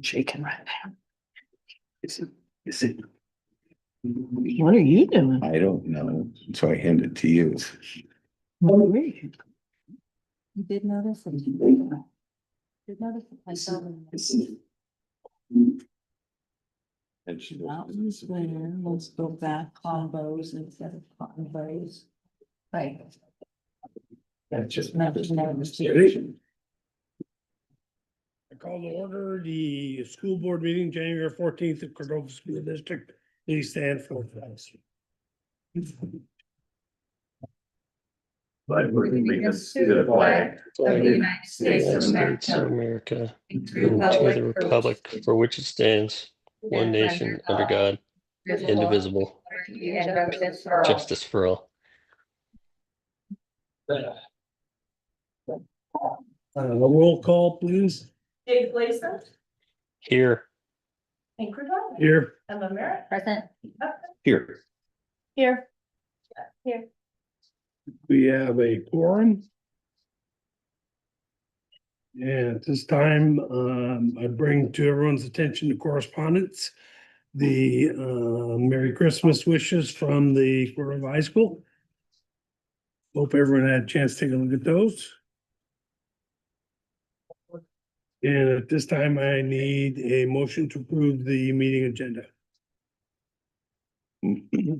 shaking right now. Is it? What are you doing? I don't know, so I hand it to you. Oh, great. You did notice it. Did notice it. I saw them. And she Mountains there, let's go back combos instead of combos. Right. That's just. Mention that. I call to order the school board meeting, January 14th at Cordova School District. Please stand for the flag. Allegiance to the flag of the United States of America, and to and to the republic for which it stands, one nation under God, indivisible, justice for all. Roll call, please. Jake Gleason, Here, and Cordova, Here. Emma Merritt, Present. Here. Here. Here. We have a quorum. And at this time, I bring to everyone's attention the correspondence. The Merry Christmas wishes from the Cordova High School. Hope everyone had a chance to take a look at those. And at this time, I need a motion to approve the meeting agenda.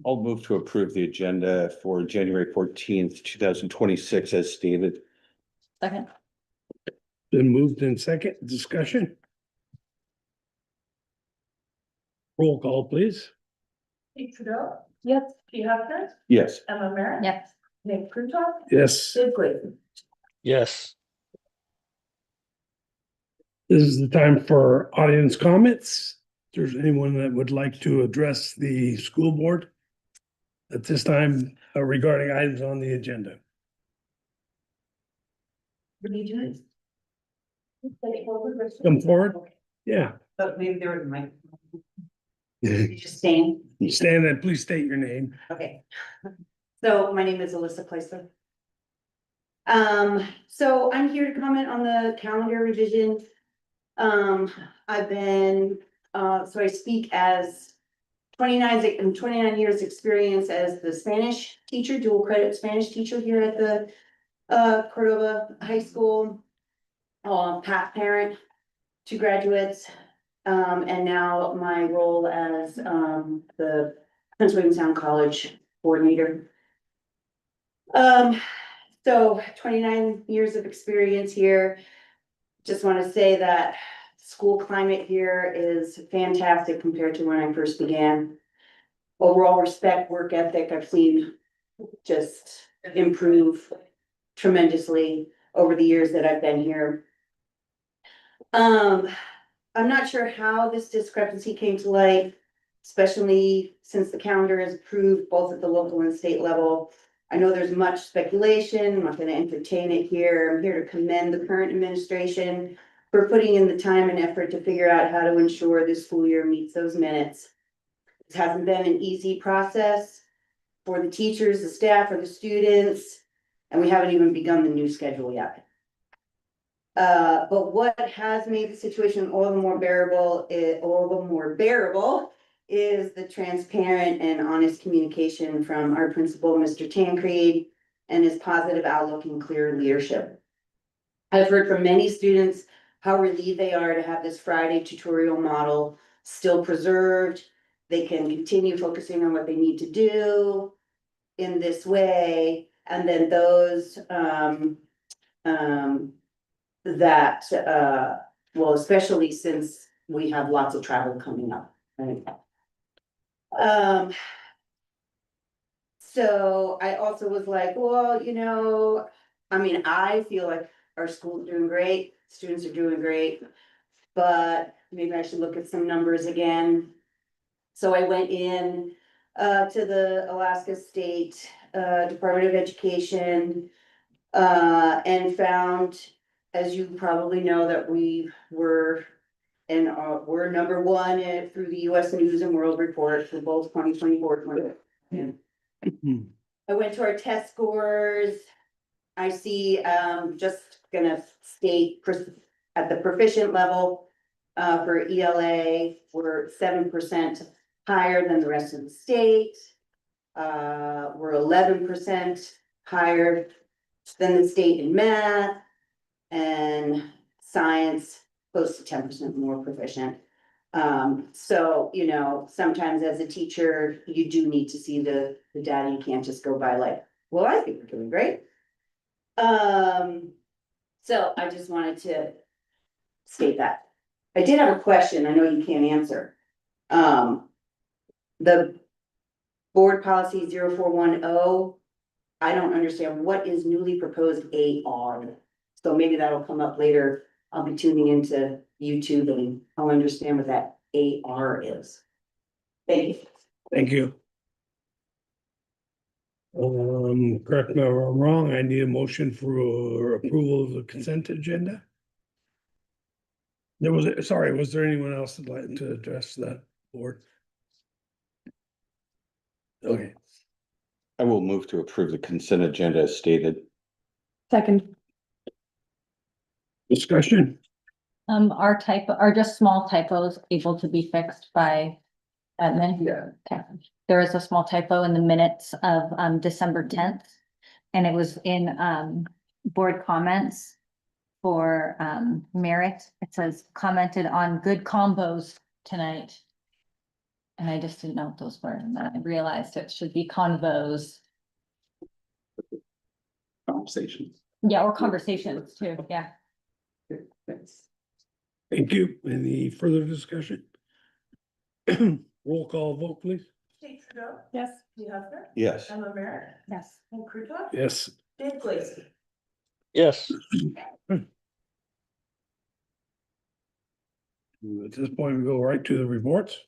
I'll move to approve the agenda for January 14th, 2026 as stated. Second. Been moved in second, discussion. Roll call, please. Kate Trudeau, Yes. Pete Huffner, Yes. Emma Merritt. Yes. Nick Crutoff, Yes, Jake Gleason. yes, this is the time for audience comments. If there's anyone that would like to address the school board at this time regarding items on the agenda. What do you do? Come forward. Yeah. But maybe there was my, You you just saying, stand and please state your name. okay. So my name is Alyssa Placer. So I'm here to comment on the calendar revision. I've been, so I speak as 29 years experience as the Spanish teacher, dual credit Spanish teacher here at the Cordova High School. Past parent, 2 graduates, and now my role as the Prince William Sound College coordinator. So 29 years of experience here. Just want to say that school climate here is fantastic compared to when I first began. Overall respect, work ethic, I've seen just improve tremendously over the years that I've been here. I'm not sure how this discrepancy came to light, especially since the calendar is approved both at the local and state level. I know there's much speculation. I'm not going to entertain it here. I'm here to commend the current administration for putting in the time and effort to figure out how to ensure this school year meets those minutes. It hasn't been an easy process for the teachers, the staff, or the students, and we haven't even begun the new schedule yet. But what has made the situation all the more bearable is the transparent and honest communication from our principal, Mr. Tancreed, and his positive outlook and clear leadership. I've heard from many students how relieved they are to have this Friday tutorial model still preserved. They can continue focusing on what they need to do in this way, and then those well, especially since we have lots of travel coming up, right? So I also was like, well, you know, I mean, I feel like our school's doing great, students are doing great, but maybe I should look at some numbers again. So I went in to the Alaska State Department of Education and found, as you probably know, that we were and we're number 1 through the US News and World Report for both 2024. I went to our test scores. I see, just gonna state at the proficient level, For ELA, we're 7% higher than the rest of the state. We're 11% higher than the state in math. And science, close to 10% more proficient. So, you know, sometimes as a teacher, you do need to see the data. You can't just go by like, well, I think we're doing great. So I just wanted to state that. I did have a question. I know you can't answer. The board policy 0410, I don't understand what is newly proposed AR. So maybe that'll come up later. I'll be tuning into YouTube and I'll understand what that AR is. Thank you. Thank you. Correct me if I'm wrong, I need a motion for approval of the consent agenda. Was there anyone else that'd like to address that board? Okay, I will move to approve the consent agenda as stated. Second. discussion, Are just small typos able to be fixed by admin? Yeah. Okay. There is a small typo in the minutes of December 10th. And it was in board comments for merit. It says commented on good combos tonight. And I just didn't know what those were, and then I realized it should be convos. Conversations. Yeah, or conversations too, yeah. Thanks. thank you, any further discussion? Roll call vote, please. Kate Trudeau, Yes. Lee Huffner, Yes. Emma Merritt, Yes. and Cordova, Yes, Dave Glaze. Yes, at this point, we go right to the reports.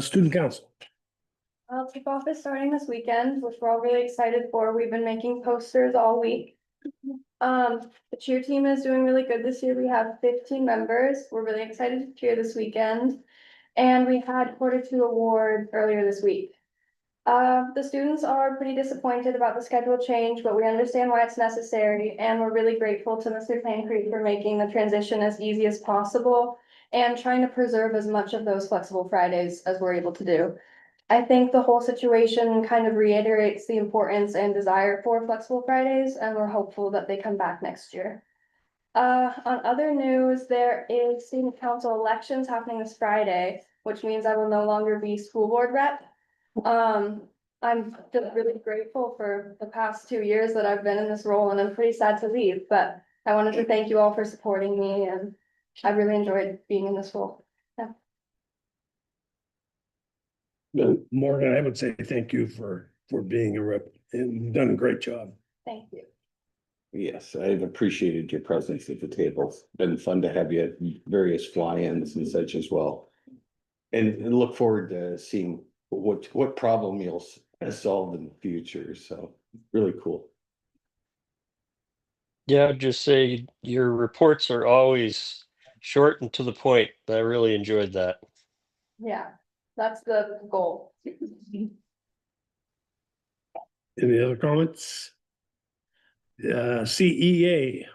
Student council, I'll kick off is starting this weekend, which we're all really excited for. We've been making posters all week. The cheer team is doing really good this year. We have 15 members. We're really excited to cheer this weekend. And we had Q2 award earlier this week. The students are pretty disappointed about the schedule change, but we understand why it's necessary. And we're really grateful to Mr. Pancrete for making the transition as easy as possible and trying to preserve as much of those flexible Fridays as we're able to do. I think the whole situation kind of reiterates the importance and desire for flexible Fridays, and we're hopeful that they come back next year. On other news, there is student council elections happening this Friday, which means I will no longer be school board rep. I'm just really grateful for the past 2 years that I've been in this role, and I'm pretty sad to leave, but I wanted to thank you all for supporting me, and I really enjoyed being in this role. Morgan, I would say thank you for being a rep, and you've done a great job. Thank you. Yes, I've appreciated your presence at the table. It's been fun to have you at various fly-ins and such as well. And look forward to seeing what problem you'll solve in the future. So really cool. yeah, I'd just say your reports are always short and to the point, but I really enjoyed that. Yeah, that's the goal. Any other comments? CEA,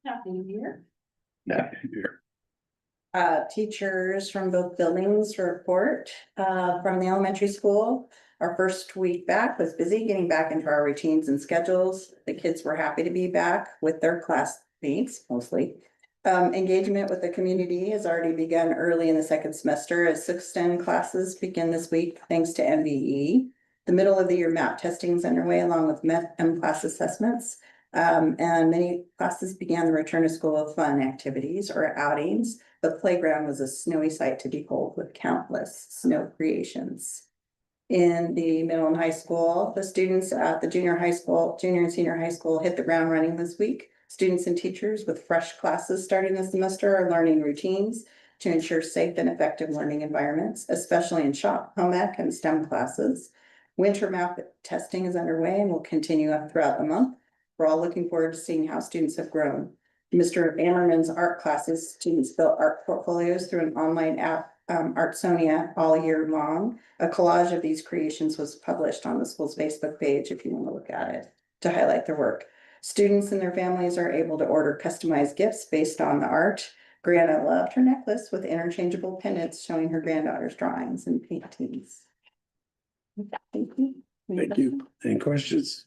Happy New Year. yeah, Teachers from both buildings report, from the elementary school. Our first week back was busy getting back into our routines and schedules. The kids were happy to be back with their classmates mostly. Engagement with the community has already begun early in the second semester as 6th classes begin this week, thanks to MVE. The middle of the year map testing is underway along with M class assessments. And many classes began the return to school of fun activities or outings. The playground was a snowy sight to behold with countless snow creations. In the middle and high school, the students at the junior and senior high school hit the ground running this week. Students and teachers with fresh classes starting this semester are learning routines to ensure safe and effective learning environments, especially in shop, home ec, and STEM classes. Winter map testing is underway and will continue up throughout the month. We're all looking forward to seeing how students have grown. Mr. Ammerman's art classes, students built art portfolios through an online app, Artsonia, all year long. A collage of these creations was published on the school's Facebook page if you want to look at it. to highlight their work. Students and their families are able to order customized gifts based on the art. Brianna loved her necklace with interchangeable pendants showing her granddaughter's drawings and paintings. Thank you. Thank you. Any questions?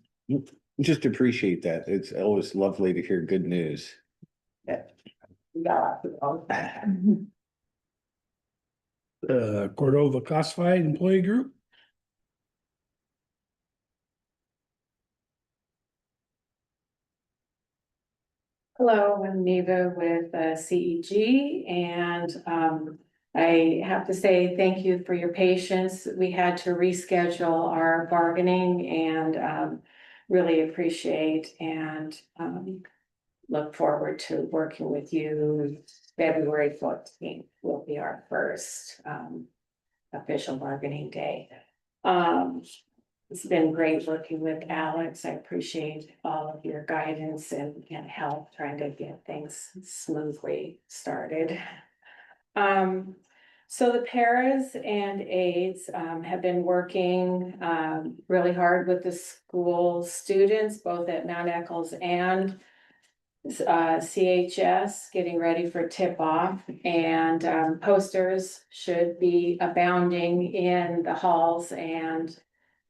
Just appreciate that. It's always lovely to hear good news. Cordova Classified Employee Group. Hello, I'm Neva with CEG, and I have to say thank you for your patience. We had to reschedule our bargaining and really appreciate and look forward to working with you. February 14th will be our first official bargaining day. It's been great working with Alex. I appreciate all of your guidance and help trying to get things smoothly started. So the paras and aides have been working really hard with the school students, both at Mount Eccles and CHS, getting ready for tip off, and posters should be abounding in the halls and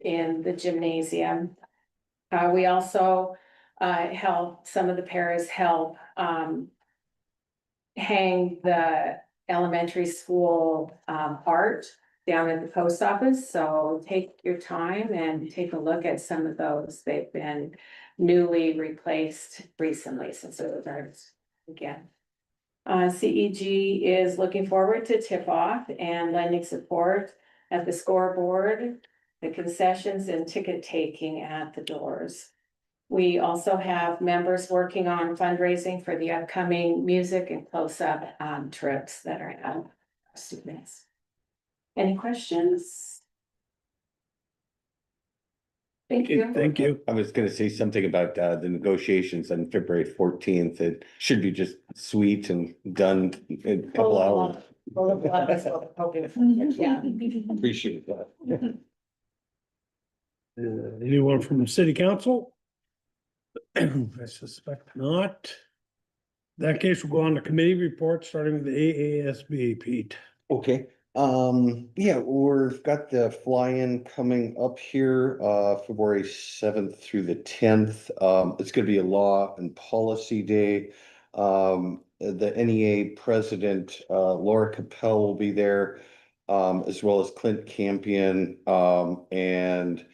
in the gymnasium. We also help, some of the paras help hang the elementary school art down at the post office. So take your time and take a look at some of those. They've been newly replaced recently since it was ours again. CEG is looking forward to tip off and lending support at the scoreboard, the concessions and ticket taking at the doors. We also have members working on fundraising for the upcoming music and close-up trips that are at students. Any questions? Thank you. Thank you. I was gonna say something about the negotiations on February 14th. It should be just sweet and done in a couple hours. Yeah. Appreciate that. Anyone from the city council? I suspect not. In that case, we'll go on to committee reports, starting with the AASB, Pete. Okay, yeah, we've got the fly-in coming up here, February 7th through the 10th. It's gonna be a law and policy day. The NEA president, Laura Capel will be there, as well as Clint Campion, and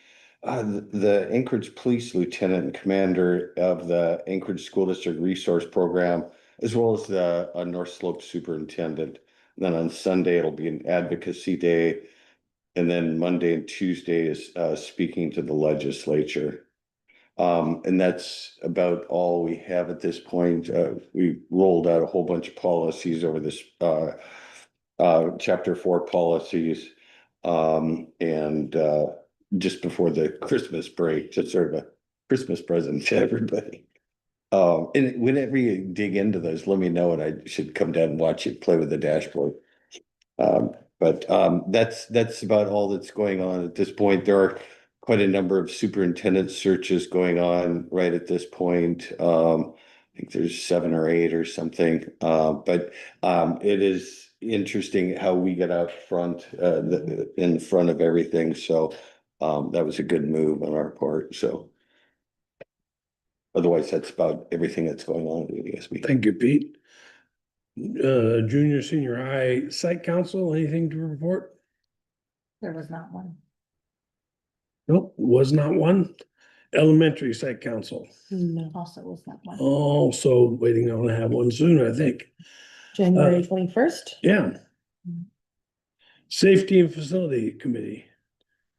the Anchorage Police Lieutenant and Commander of the Anchorage School District Resource Program, as well as the North Slope Superintendent. And then on Sunday, it'll be an advocacy day. And then Monday and Tuesday is speaking to the legislature. And that's about all we have at this point. We rolled out a whole bunch of policies over this chapter 4 policies. And just before the Christmas break, just sort of a Christmas present to everybody. And whenever you dig into those, let me know and I should come down and watch you play with the dashboard. But that's about all that's going on at this point. There are quite a number of superintendent searches going on right at this point. I think there's 7 or 8 or something. But it is interesting how we get out front, in front of everything. So that was a good move on our part. So otherwise, that's about everything that's going on at ASB. Thank you, Pete. Junior, senior high site council, anything to report? There was not one. Nope, was not one. Elementary site council, Also was not one. also waiting on to have one soon, I think. January 21st. Yeah. Safety and Facility Committee.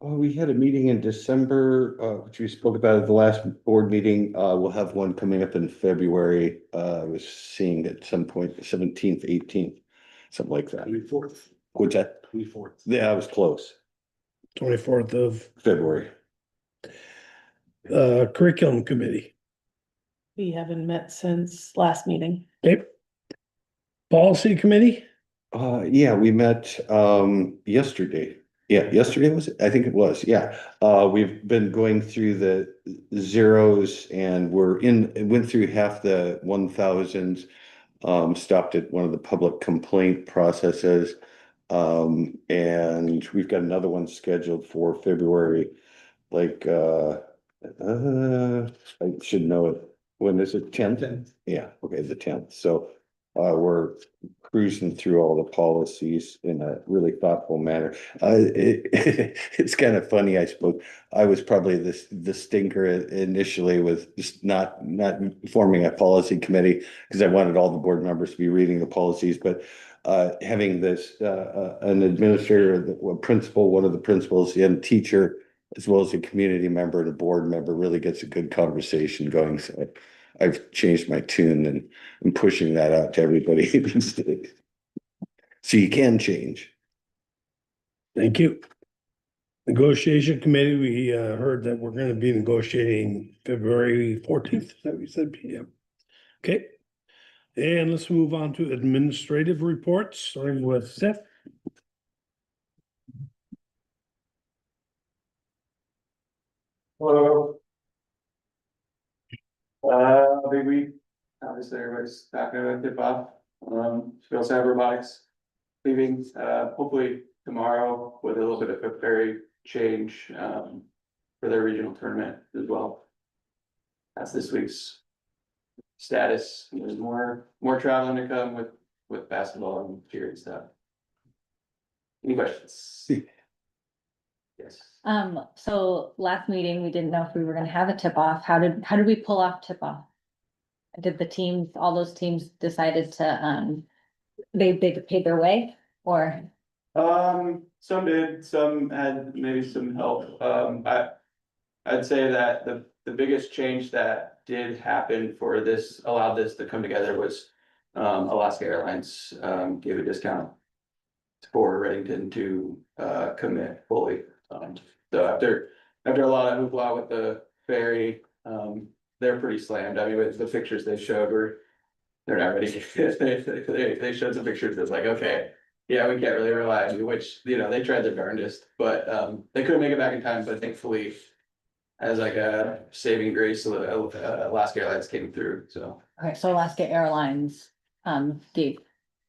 We had a meeting in December, which we spoke about at the last board meeting. We'll have one coming up in February. I was seeing at some point, 17th, 18th, something like that. 24th. What's that? 24th. Yeah, I was close. 24th of February. Curriculum Committee. We haven't met since last meeting. Okay. Policy Committee. Yeah, we met yesterday. Yeah, yesterday was it? I think it was, yeah. We've been going through the zeros and went through half the 1,000s. Stopped at one of the public complaint processes. And we've got another one scheduled for February, like, I should know it. When is it? 10th? Yeah, okay, the 10th. So, we're cruising through all the policies in a really thoughtful manner. It's kind of funny, I suppose. I was probably the stinker initially with just not forming a policy committee because I wanted all the board members to be reading the policies, but having this, an administrator, a principal, one of the principals, and teacher, as well as a community member and a board member really gets a good conversation going. So I've changed my tune and I'm pushing that out to everybody these days. So you can change. Thank you. Negotiation committee, we heard that we're gonna be negotiating February 14th, that we said PM. Okay. And let's move on to administrative reports, starting with Seth. Hello. Big week, obviously everybody's talking about tip off, we also have robotics leaving, hopefully tomorrow with a little bit of a ferry change, for their regional tournament as well. That's this week's status, there's more traveling to come with basketball and cheer and stuff. Any questions? Yes. So last meeting, we didn't know if we were gonna have a tip off. How did we pull off tip off? Did the teams, all those teams decided to, they paid their way or? Some did, some had maybe some help. I'd say that the biggest change that did happen for this, allowed this to come together was, Alaska Airlines, gave a discount for Reddington to, commit fully. So after a lot of hoopla with the ferry, they're pretty slammed. I mean, with the pictures they showed were, they're not ready. They showed some pictures that's like, okay, yeah, we can't really rely on you, which, you know, they tried their darndest, but, they couldn't make it back in time, but thankfully as like a saving grace, Alaska Airlines came through, so. Okay, so Alaska Airlines, gave,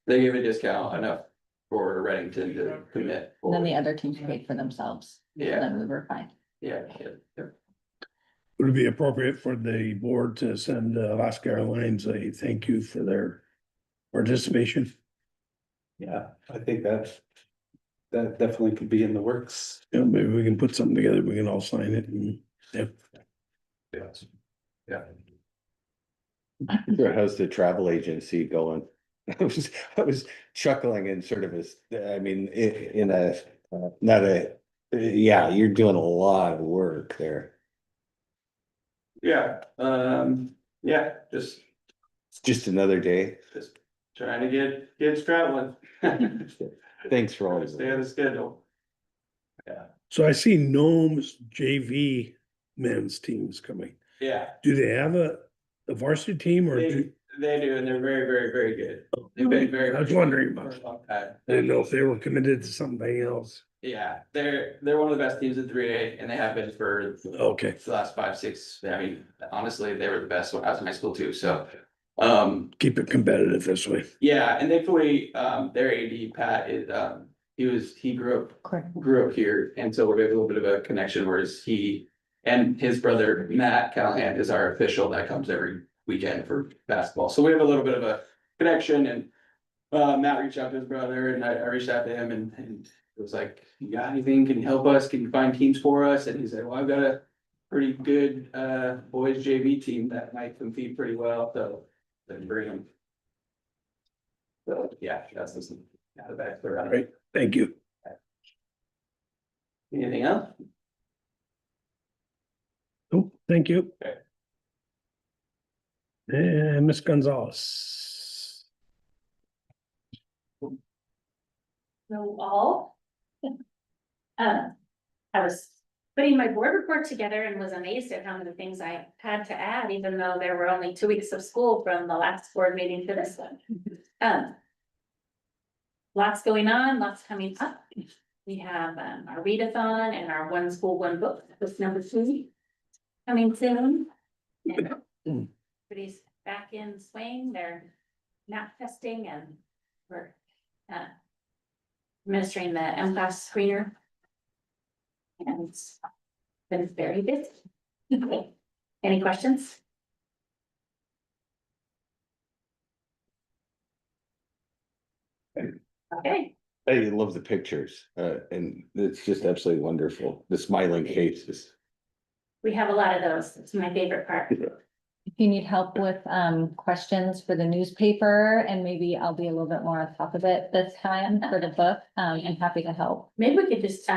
They gave a discount enough for Reddington to commit. and then the other teams paid for themselves. Yeah. Then we were fine. Yeah. Would it be appropriate for the board to send Alaska Airlines a thank you for their participation? Yeah, I think that definitely could be in the works. Yeah, maybe we can put something together, we can all sign it and, yeah. Yes. Yeah. How's the travel agency going? I was chuckling in sort of I mean, in a, not a, yeah, you're doing a lot of work there. Yeah, yeah, It's just another day. just trying to get kids traveling. Thanks for all Stay on the schedule. So I see Gnome's JV men's teams coming. Yeah, Do they have a varsity team or do? they do, and they're very, very, very good. They've been very. I was wondering about for a it. long time. I didn't know if they were committed to something else. Yeah, they're one of the best teams in 3A, and they have been for Okay, the last 5, 6. I mean, honestly, they were the best when I was in high school too, so. keep it competitive this way. Yeah, and thankfully, their AD, Pat, he grew up here, and so we have a little bit of a connection, whereas he and his brother, Matt Callahan, is our official that comes every weekend for basketball. So we have a little bit of a connection, and Matt reached out to his brother, and I reached out to him, and it was like, you got anything? Can you help us? Can you find teams for us? And he said, well, I've got a pretty good boys JV team that might compete pretty well, so then bring them. So, yeah, that's the backstory. Right, thank you. Anything else? Oh, thank you. Okay. And Ms. Gonzalez. Hello all. I was putting my board report together and was amazed at how many things I had to add, even though there were only 2 weeks of school from the last board meeting to this one. Lots going on, lots coming up. We have our readathon and our one school, one book, that's number 2. Coming soon. And everybody's back in swing, they're not testing and we're administering the MCAS screener. And it's been very busy. Any questions? Okay. I love the pictures, and it's just absolutely wonderful. The smiling faces. We have a lot of those. It's my favorite part. If you need help with questions for the newspaper, and maybe I'll be a little bit more on top of it this time for the book, I'm happy to help Maybe we could just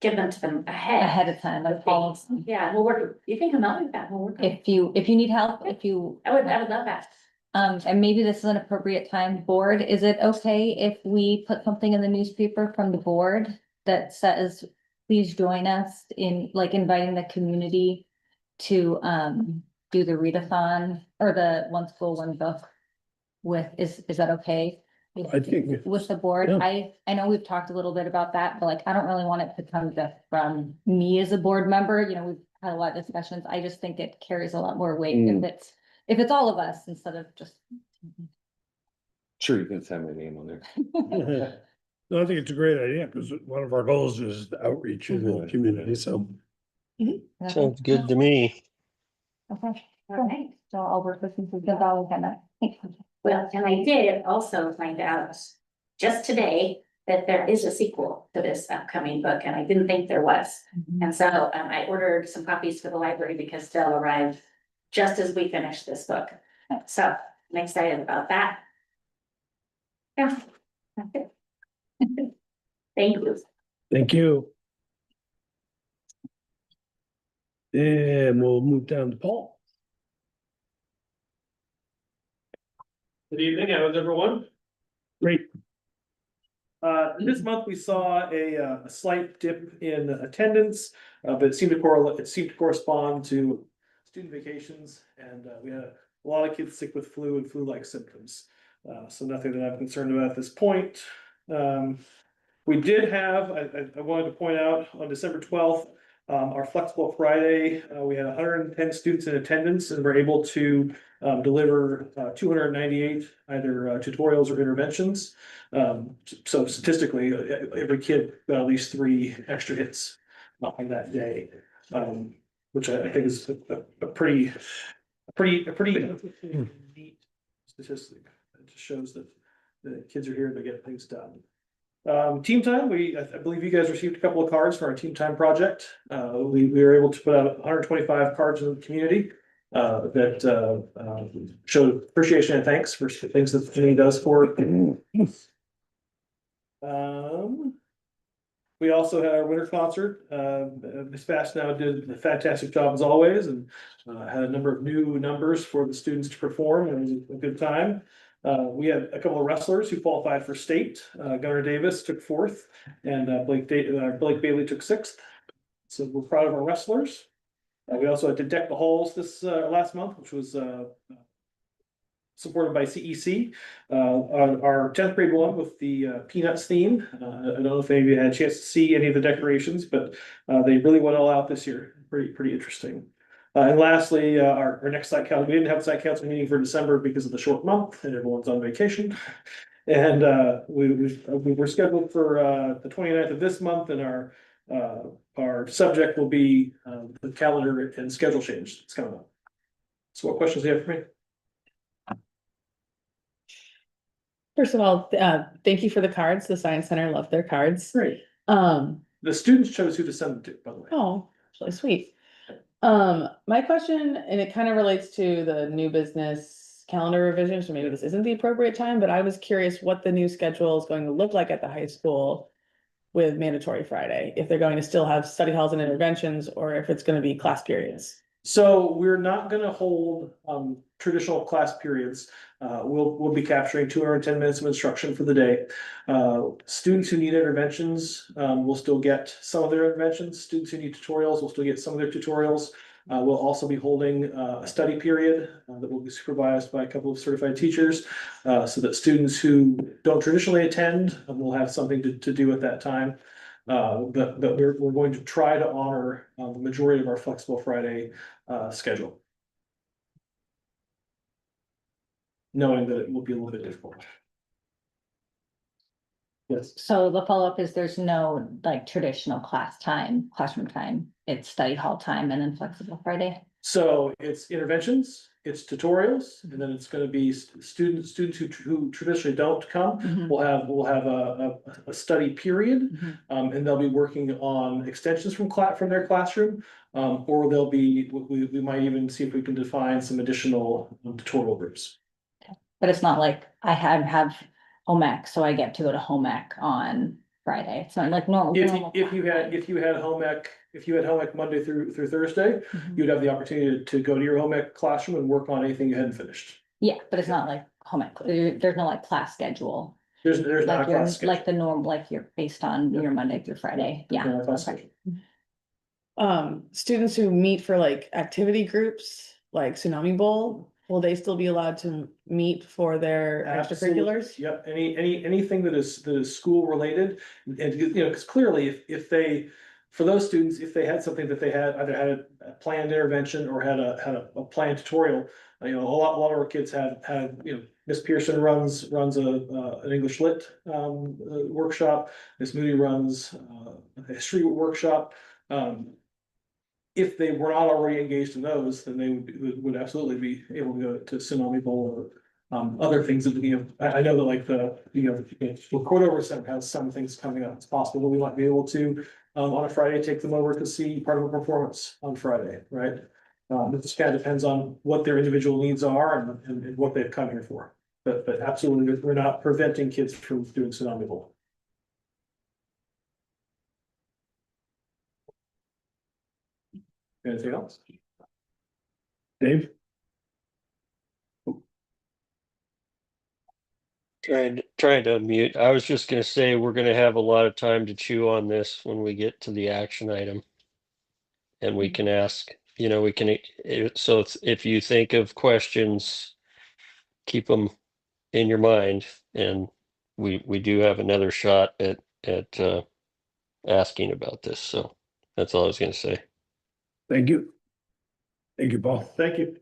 give them to them ahead of time, like all of them. Yeah, we'll work, you can come out with that, we'll work. on it. If you need help, I would love that. and maybe this is an appropriate time, board, is it okay if we put something in the newspaper from the board that says, please join us in, like, inviting the community to do the readathon or the one school, one book with, is that okay? I think, With the board, Yeah. I know we've talked a little bit about that, but like, I don't really want it to come just from me as a board member, you know, we've had a lot of discussions, I just think it carries a lot more weight if it's all of us instead of just. Sure, you can send my name on there. no, I think it's a great idea, because one of our goals is outreach in the community, so. Sounds good to me. Okay, All right. so I'll work with you, because I'll kind of. Well, and I did also find out just today that there is a sequel to this upcoming book, and I didn't think there was. And so I ordered some copies for the library because they'll arrive just as we finish this book. So I'm excited about that. Yeah. Okay. Thank you. Thank you. And we'll move down to Paul. Good evening, how's everyone? Great. This month we saw a slight dip in attendance, but it seemed to correspond to student vacations, and we had a lot of kids sick with flu and flu-like symptoms. So nothing that I'm concerned about at this point. We did have, I wanted to point out on December 12th, our Flexible Friday, we had 110 students in attendance and were able to deliver 298 either tutorials or interventions. So statistically, every kid got at least 3 extra hits on that day, which I think is a pretty neat statistic. It just shows that the kids are here to get things done. Team time, I believe you guys received a couple of cards for our team time project. We were able to put out 125 cards in the community that showed appreciation and thanks for things that the community does for. We also had our winter concert. Miss Fast now did a fantastic job as always, and had a number of new numbers for the students to perform. It was a good time. We had a couple of wrestlers who qualified for state. Gunnar Davis took 4th, and Blake Bailey took 6th. So we're proud of our wrestlers. We also had to deck the halls this last month, which was supported by CEC. Our 10th grade one with the Peanuts theme. I don't know if any of you had a chance to see any of the decorations, but they really went all out this year. Pretty interesting. And lastly, our next site council, we didn't have a site council meeting for December because of the short month and everyone's on vacation. And we were scheduled for the 29th of this month, and our subject will be the calendar and schedule change that's coming up. So what questions do you have for me? First of all, thank you for the cards. The Science Center loved their cards. Great. The students chose who to send them to, by the way. Oh, really sweet. My question, and it kind of relates to the new business calendar revision, so maybe this isn't the appropriate time, but I was curious what the new schedule is going to look like at the high school with mandatory Friday, if they're going to still have study halls and interventions, or if it's going to be class periods. So we're not gonna hold traditional class periods. We'll be capturing 210 minutes of instruction for the day. Students who need interventions will still get some of their interventions. Students who need tutorials will still get some of their tutorials. We'll also be holding a study period that will be supervised by a couple of certified teachers. So that students who don't traditionally attend will have something to do at that time. But we're going to try to honor the majority of our flexible Friday schedule. Knowing that it will be a little bit difficult. Yes. So the follow-up is there's no like traditional classroom time. It's study hall time and then flexible Friday. So it's interventions, it's tutorials, and then it's gonna be students who traditionally don't come. Mhm. We'll have a study period, Mhm. and they'll be working on extensions from their classroom. Or we might even see if we can define some additional tutorial groups. But it's not like I have home ec, so I get to go to home ec on Friday. It's not like normal. If you had home ec Monday through Thursday, Mhm. you'd have the opportunity to go to your home ec classroom and work on anything you hadn't finished. Yeah, but it's not like home ec. There's no like class schedule. There's not Like a you're class schedule. like the norm, like you're based on your Monday through Friday. There's Yeah. not a class Okay. schedule. Students who meet for like activity groups, like Tsunami Bowl, will they still be allowed to meet for their extracurriculars? Yep, anything that is school related, and you know, because clearly if they, for those students, if they had something that they had either had a planned intervention or had a planned tutorial, you know, a lot of our kids had, you know, Miss Pearson runs an English lit workshop, Miss Moody runs a history workshop. If they were not already engaged in those, then they would absolutely be able to go to Tsunami Bowl or other things that, you know, I know that like the Cordova Center has some things coming up. It's possible that we might be able to on a Friday, take them over to see part of a performance on Friday, right? It just kind of depends on what their individual needs are and what they've come here for. But absolutely, we're not preventing kids from doing Tsunami Bowl. Anything else? Dave? Trying to unmute. I was just gonna say, we're gonna have a lot of time to chew on this when we get to the action item. And we can ask, you know, so if you think of questions, keep them in your mind, and we do have another shot at asking about this, so that's all I was gonna say. Thank you. Thank you, Paul. Thank you.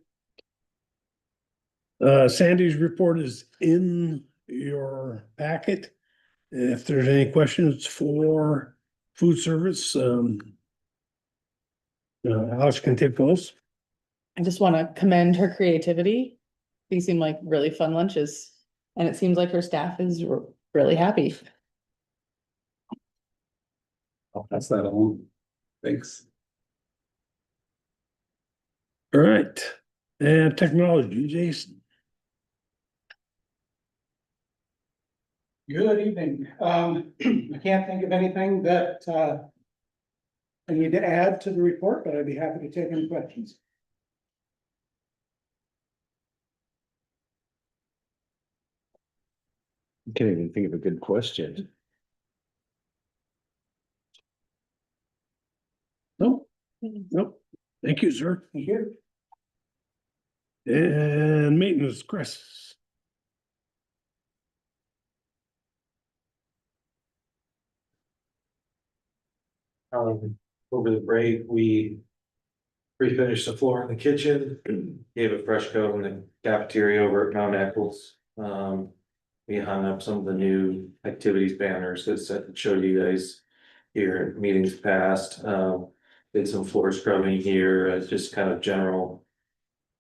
Sandy's report is in your packet. If there's any questions for food service, Alex can take those. I just want to commend her creativity. These seem like really fun lunches, and it seems like her staff is really happy. I'll pass that along. Thanks. All right, and technology, Jason. Good evening. I can't think of anything that I need to add to the report, but I'd be happy to take any questions. Can't even think of a good question. Nope. Nope. Thank you, sir. Thank you. And maintenance, Chris. Over the break, we refinished the floor in the kitchen, gave a fresh coat in the cafeteria over at Mount Eccles. We hung up some of the new activities banners that showed you guys here at meetings past. Did some floor scrubbing here, just kind of general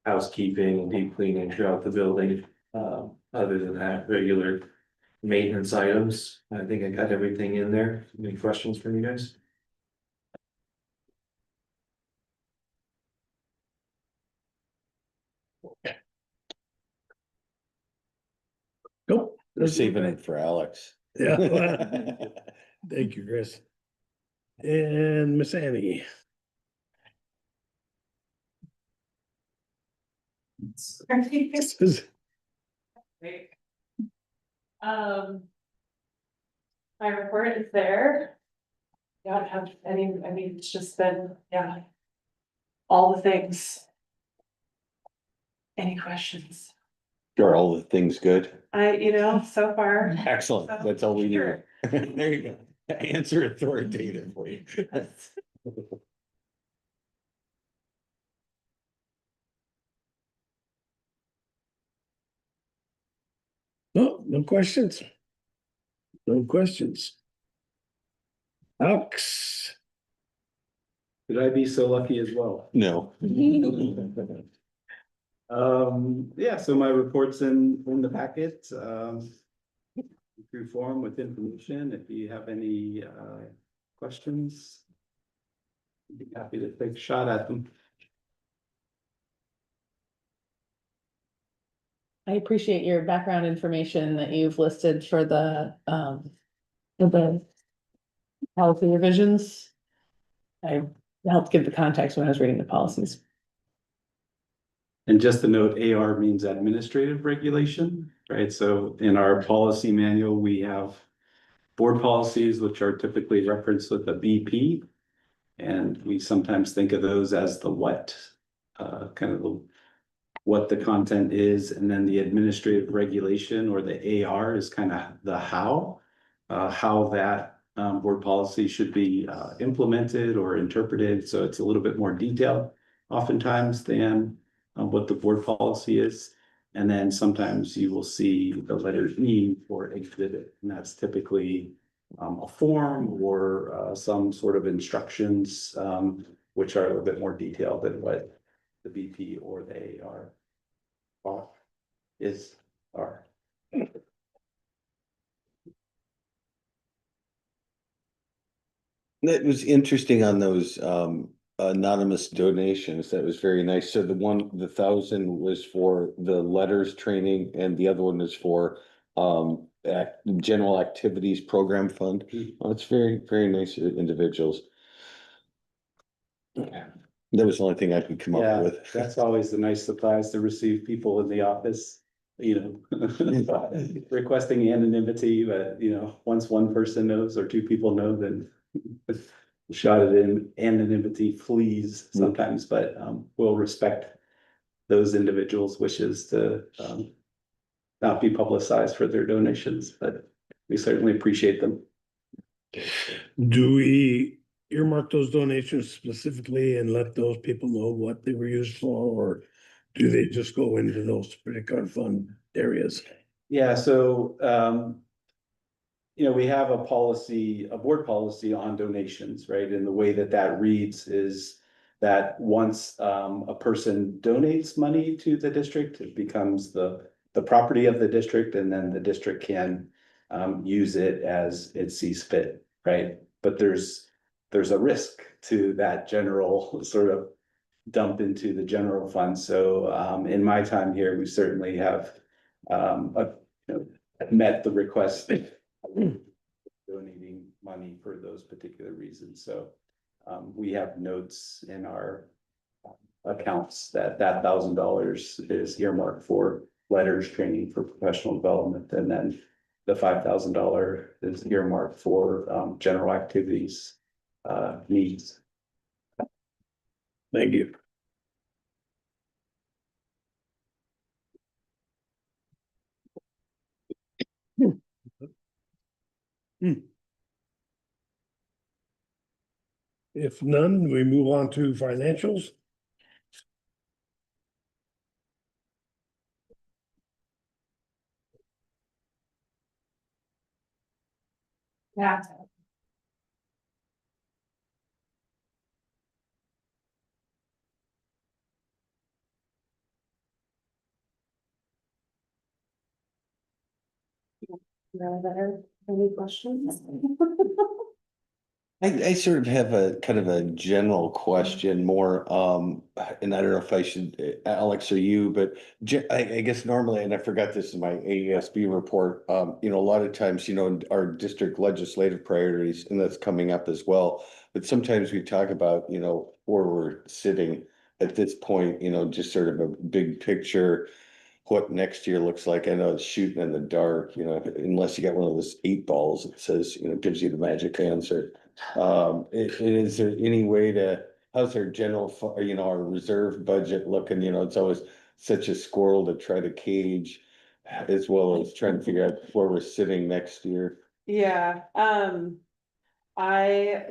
housekeeping and deep cleaning throughout the building. Other than that, regular maintenance items. I think I got everything in there. Any questions from you guys? Nope. We're saving it for Alex. Yeah. Thank you, Chris. And Miss Annie. My report is there. Don't have any, I mean, it's just been, yeah. all the things. Any questions? Are all the things good? So far. Excellent, that's all we need. Sure. There you go. Answer authoritatively. No, no questions. No questions. Alex, Could I be so lucky as well? No. Yeah, so my report's in the packet, through form with information. If you have any, questions, I'd be happy to take a shot at them. I appreciate your background information that you've listed for the policy revisions. I helped give the context when I was reading the policies. And just to note, AR means administrative regulation, right? So in our policy manual, we have board policies, which are typically referenced with a BP. And we sometimes think of those as the what, kind of what the content is, and then the administrative regulation or the AR is kind of the how that board policy should be implemented or interpreted. So it's a little bit more detailed oftentimes than what the board policy is. And then sometimes you will see the letter E for exhibit, and that's typically a form or some sort of instructions, which are a little bit more detailed than what the BP or the AR are. That was interesting on those anonymous donations. That was very nice. So the 1,000 was for the letters training and the other one is for general activities program fund. Oh, it's very, very nice individuals. That was the only thing I could come up with. That's always a nice surprise to receive people in the office, requesting anonymity, but once one person knows or two people know, then shot it in anonymity flees sometimes, but we'll respect those individuals' wishes to not be publicized for their donations, but we certainly appreciate them. do we earmark those donations specifically and let those people know what they were used for, or do they just go into those particular fund areas? Yeah, so we have a policy, a board policy on donations, right? And the way that reads is that once a person donates money to the district, it becomes the property of the district, and then the district can use it as it sees fit, right? But there's a risk to that general sort of dump into the general fund. So in my time here, we certainly have met the request donating money for those particular reasons. So we have notes in our accounts that $1,000 is earmarked for letters training for professional development, and then the $5,000 is earmarked for general activities needs. Thank you. If none, we move on to financials. Yeah. Any questions? I sort of have a kind of a general question more, and I don't know if I should, Alex or you, but I guess normally, and I forgot this in my AESB report, a lot of times, our district legislative priorities, and that's coming up as well. But sometimes we talk about, where we're sitting at this point, just sort of a big picture, what next year looks like. I know it's shooting in the dark, unless you got one of those 8 balls that says, gives you the magic answer. Is there any way to how's our our reserve budget looking, it's always such a squirrel to try to cage. As well as trying to figure out where we're sitting next year. Yeah,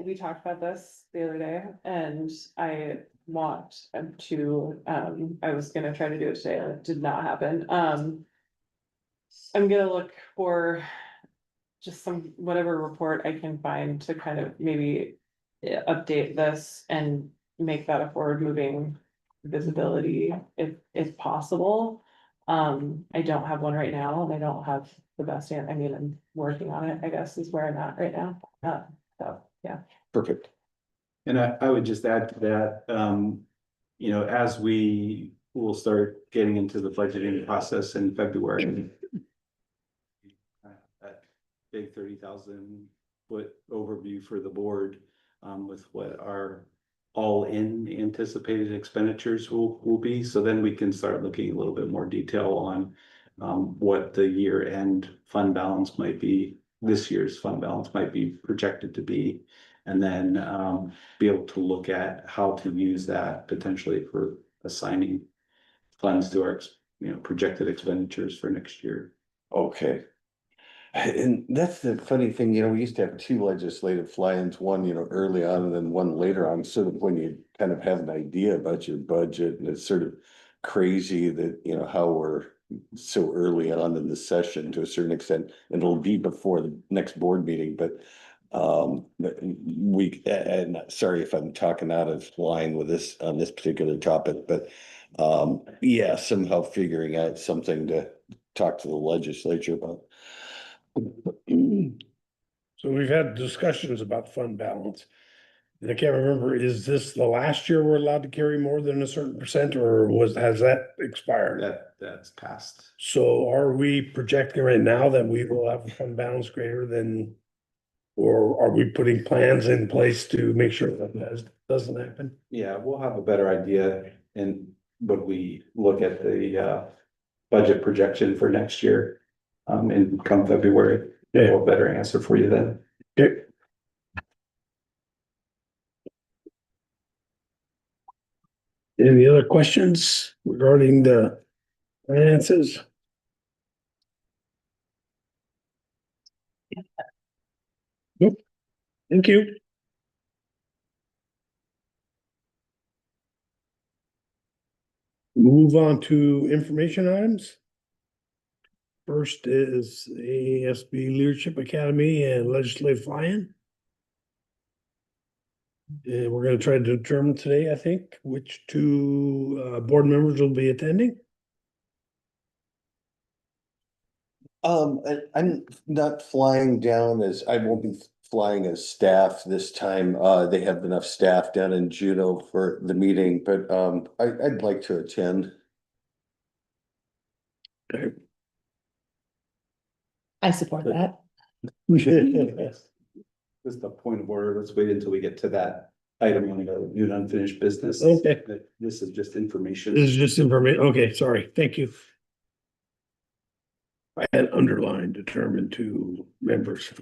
we talked about this the other day and I want to, I was gonna try to do it today, and it did not happen. I'm gonna look for just whatever report I can find to kind of maybe update this and make that a forward moving visibility if possible. I don't have one right now and I don't have the best I mean, I'm working on it, I guess, is where I'm at right now. So, yeah. Perfect. And I would just add to that, as we will start getting into the budgeting process in February. That big 30,000-foot overview for the board, with what our all-in anticipated expenditures will be. So then we can start looking a little bit more detail on what the year-end fund balance might be, this year's fund balance might be projected to be. And then be able to look at how to use that potentially for assigning funds to our, projected expenditures for next year. Okay. And that's the funny thing, we used to have two legislative fly-ins, one, early on and then one later on, sort of when you kind of have an idea about your budget, and it's sort of crazy that, how we're so early on in the session to a certain extent, and it'll be before the next board meeting, but and sorry if I'm talking out of line with this on this particular topic, but yeah, somehow figuring out something to talk to the legislature about. So we've had discussions about fund balance. And I can't remember, is this the last year we're allowed to carry more than a certain percent, or has that expired? That's passed. So are we projecting right now that we will have a fund balance greater than? Or are we putting plans in place to make sure that doesn't happen? Yeah, we'll have a better idea and when we look at the budget projection for next year. And come February, we'll have a better answer for you then. Okay. Any other questions regarding the finances? Nope. Thank you. Move on to information items. First is ASB Leadership Academy and Legislative Fly-In. And we're gonna try to determine today, I think, which two board members will be attending. I'm not flying down I won't be flying as staff this time. They have enough staff down in Juneau for the meeting, but I'd like to attend. I support that. Just a point of order, let's wait until we get to that item on the new unfinished business. Okay. This is just information. This is just information. Okay, sorry. Thank you. I had underlined determined two members.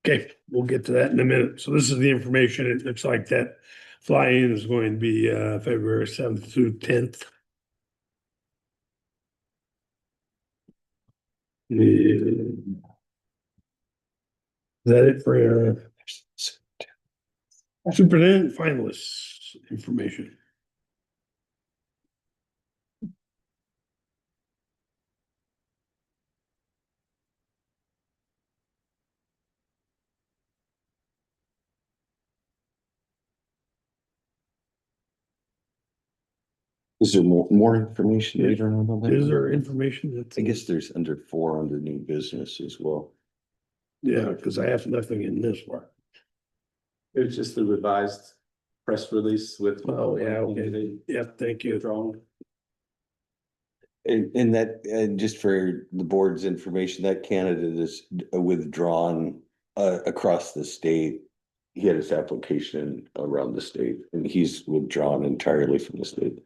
Okay, we'll get to that in a minute. So this is the information. It looks like that fly-in is going to be February 7th through 10th. Is that it for superintendent finalists information? Is there more information later on about that? Is there information that? I guess there's under new business as well. Yeah, because I have nothing in this one. It's just the revised press release with. Oh, yeah, okay. Yeah, thank you. And that, just for the board's information, that candidate is withdrawn across the state. He had his application around the state and he's withdrawn entirely from the state.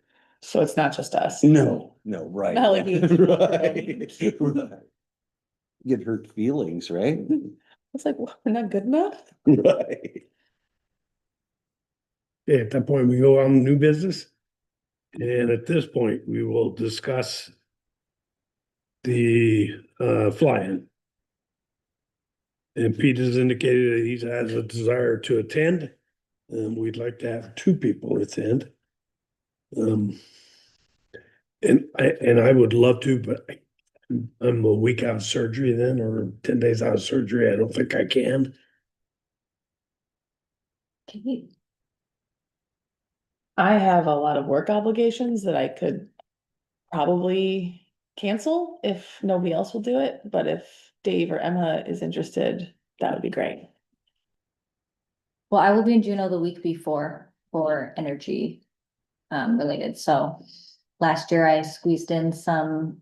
So it's not just us. No, right. Not like we- Right. Get hurt feelings, right? It's like, we're not good enough. Right. Okay, at that point, we go on new business. And at this point, we will discuss the fly-in. And Pete has indicated that he has a desire to attend. And we'd like to have 2 people attend. And I would love to, but I'm a week out of surgery then, or 10 days out of surgery. I don't think I can. Okay. I have a lot of work obligations that I could probably cancel if nobody else will do it, but if Dave or Emma is interested, that would be great. Well, I will be in Juneau the week before for energy related, so last year I squeezed in some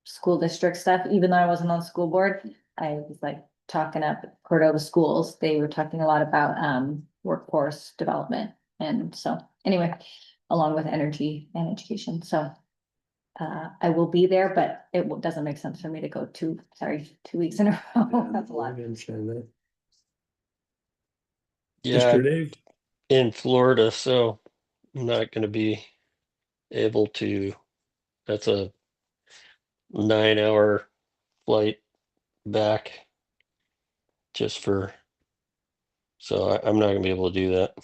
school district stuff, even though I wasn't on the school board. I was like talking up Cordova schools. They were talking a lot about workforce development. And so anyway, along with energy and education, so I will be there, but it doesn't make sense for me to go 2 weeks in a row. That's a lot. I understand that. Yeah, Mr. Dave, in Florida, so I'm not gonna be able to, that's a 9-hour flight back just for, so I'm not gonna be able to do that.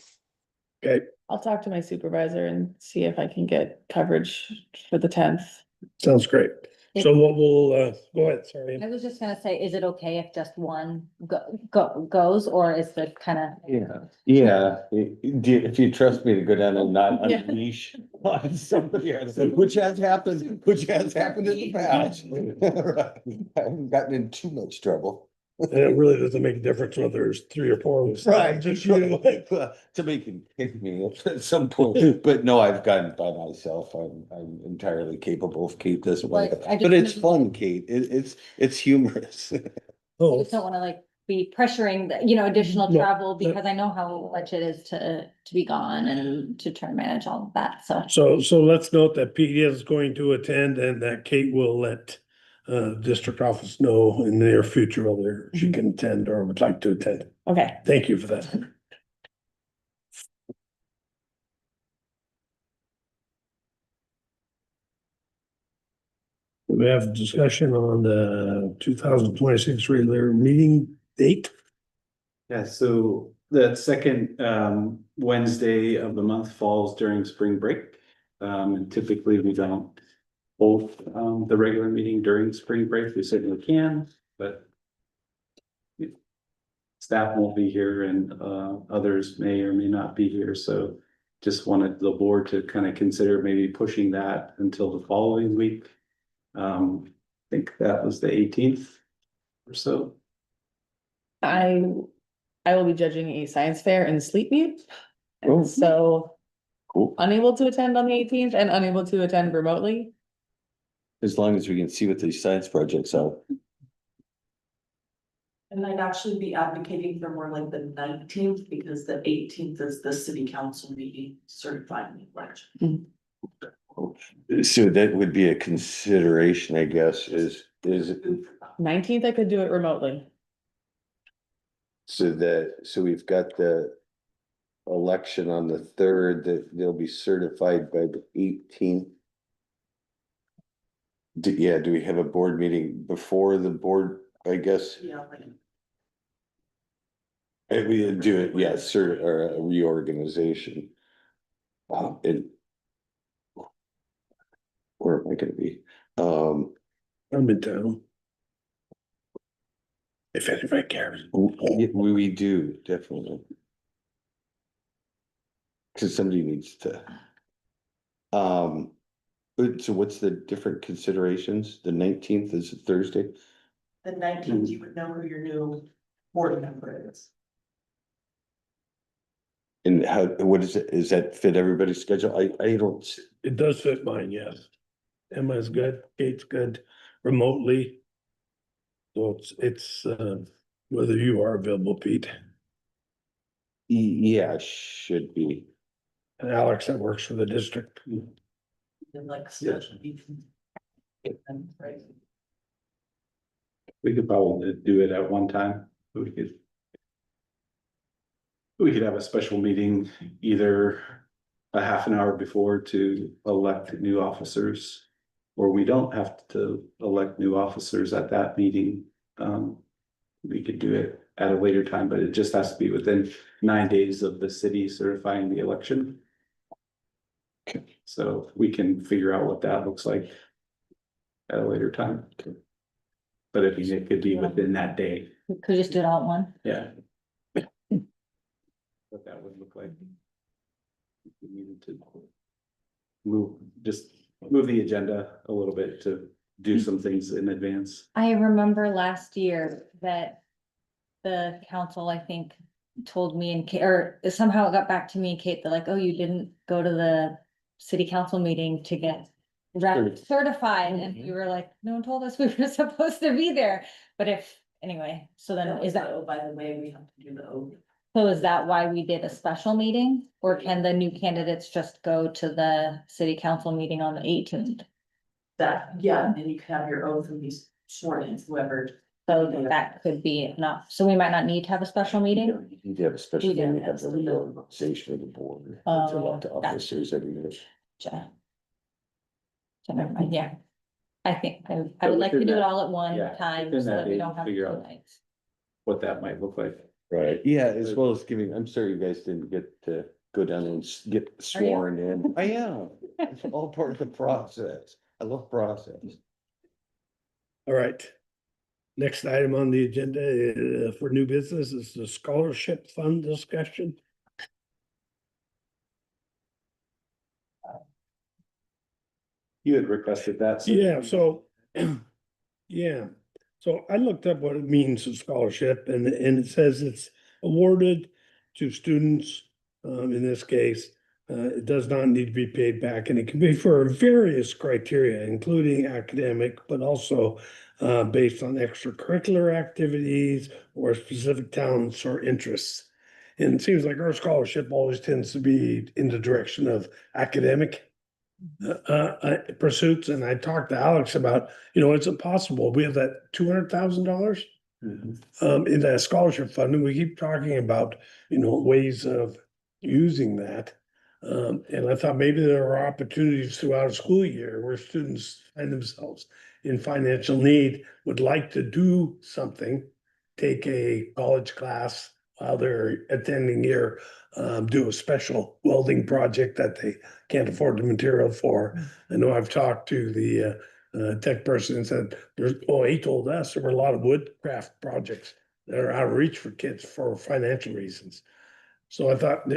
okay, I'll talk to my supervisor and see if I can get coverage for the 10th. sounds great. So what we'll, go ahead, sorry. I was just gonna say, is it okay if just one goes, or is the kind of? Yeah, if you trust me to go down and not Yeah. unleash on somebody else, which has happened in the past. I haven't gotten in too much trouble. And it really doesn't make a difference whether there's 3 or 4 of us. Right, Just you. somebody can hit me at some point, but no, I've gone by myself. I'm entirely capable of Kate this way. Like, I just But it's wanna- fun, Kate. It's humorous. I Oh, just don't wanna like be pressuring the, additional No, travel no. because I know how much it is to be gone and to try to manage all of that, so. so let's note that Pete is going to attend and that Kate will let district office know in the near future whether she can attend or would like to attend. Okay. Thank you for that. We have discussion on the 2026 regular meeting date. Yeah, so the second Wednesday of the month falls during spring break. And typically we don't hold the regular meeting during spring break. We certainly can, but staff won't be here and others may or may not be here, so just wanted the board to kind of consider maybe pushing that until the following week. I think that was the 18th or so. I will be judging a science fair in Sleep Mute. Oh. And so Cool. unable to attend on the 18th and unable to attend remotely. As long as we can see what these science projects are. And I'd actually be advocating for more like the 19th because the 18th is the city council meeting certifying the election. So that would be a consideration, I guess, is 19th, I could do it remotely. so we've got the election on the 3rd, that they'll be certified by the 18th. Do we have a board meeting before the board, I guess? Yeah, like. And we do it, yes, or a reorganization. And where am I gonna be? I'm in town. If anybody cares. We do, definitely. Cause somebody needs to. So what's the different considerations? The 19th is a Thursday? The 19th, you would know who your new board member is. And what is it? Is that fit everybody's schedule? I don't. It does fit mine, yes. Emma's good, Kate's good, remotely. So it's whether you are available, Pete. Yeah, should be. And Alex, that works for the district. And like special meetings. Right. We could probably do it at one time. We could. we could have a special meeting either a half an hour before to elect new officers. Or we don't have to elect new officers at that meeting. We could do it at a later time, but it just has to be within 9 days of the city certifying the election. So we can figure out what that looks like at a later time. But if it could be within that day, Could just do it all at one. yeah. What that would look like. We needed to move the agenda a little bit to do some things in advance. I remember last year that the council, I think, told me and Kate, or somehow it got back to me and Kate, they're like, oh, you didn't go to the city council meeting to get certified, and we were like, no one told us we were supposed to be there. But anyway, so then is that, Oh, by the way, we have to do the oath. so is that why we did a special meeting? Or can the new candidates just go to the city council meeting on the 18th? That, yeah, and you can have your oath and be sworn in, whoever. So that could be enough. So we might not need to have a special meeting? You need to have a special, We do. meeting, have the reorganization of the board. To elect the officers every year. Gotcha. So never mind, yeah. I think I would like to within do it that- all at one yeah, time within so that that we day, don't have figure 2 out- nights. What that might look like. Right, yeah, as well as giving, I'm sorry you guys didn't get to go down and get sworn in. I am, it's all part of the process. I love process. All right. Next item on the agenda for new business is the scholarship fund discussion. You had requested that. so- Yeah, so, yeah, so I looked up what it means, a scholarship, and it says it's awarded to students. In this case, it does not need to be paid back, and it can be for various criteria, including academic, but also based on extracurricular activities or specific talents or interests. And it seems like our scholarship always tends to be in the direction of academic pursuits, and I talked to Alex about, it's impossible. We have that $200,000 in that scholarship fund, and we keep talking about, ways of using that. And I thought maybe there are opportunities throughout a school year where students find themselves in financial need, would like to do something, take a college class while they're attending here, do a special welding project that they can't afford the material for. I know I've talked to the tech person and said, he told us there were a lot of woodcraft projects that are out of reach for kids for financial reasons. So I thought,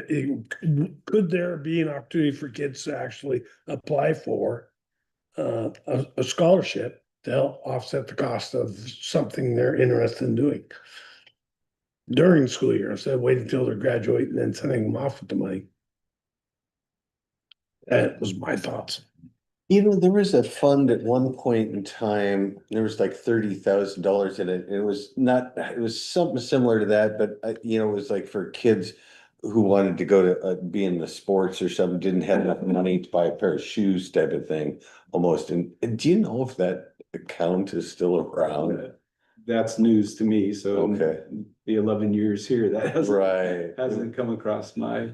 could there be an opportunity for kids to actually apply for a scholarship to help offset the cost of something they're interested in doing during school year, instead of waiting until they're graduating and then sending them off with the money? That was my thoughts. There was a fund at one point in time, there was like $30,000 in it. It was something similar to that, but it was like for kids who wanted to go to be in the sports or something, didn't have enough money to buy a pair of shoes type of thing, almost. And do you know if that account is still around? That's news to me, so Okay. the 11 years here, that hasn't come across my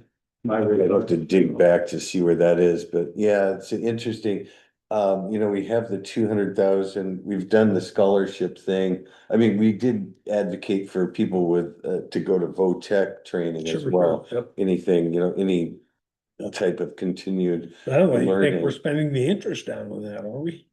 I'd radar. have to dig back to see where that is, but yeah, it's an interesting. We have the 200,000, we've done the scholarship thing. I mean, we did advocate for people with to go to VOTEC training as Sure, well. yep. Anything, any type of continued. I don't think learning. we're spending the interest down on that, are we?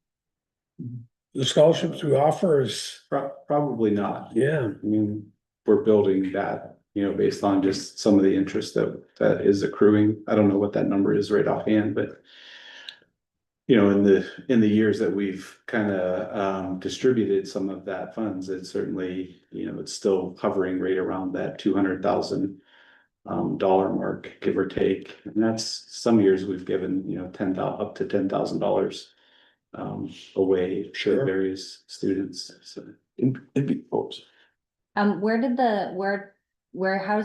The scholarships we offer is, Probably not. yeah, I mean, we're building that, based on just some of the interest that is accruing. I don't know what that number is right offhand, but. In the years that we've kind of distributed some of that funds, it's certainly, it's still hovering right around that $200,000 mark, give or take. And that's some years we've given, up to $10,000 away to various students. So It'd be close. How's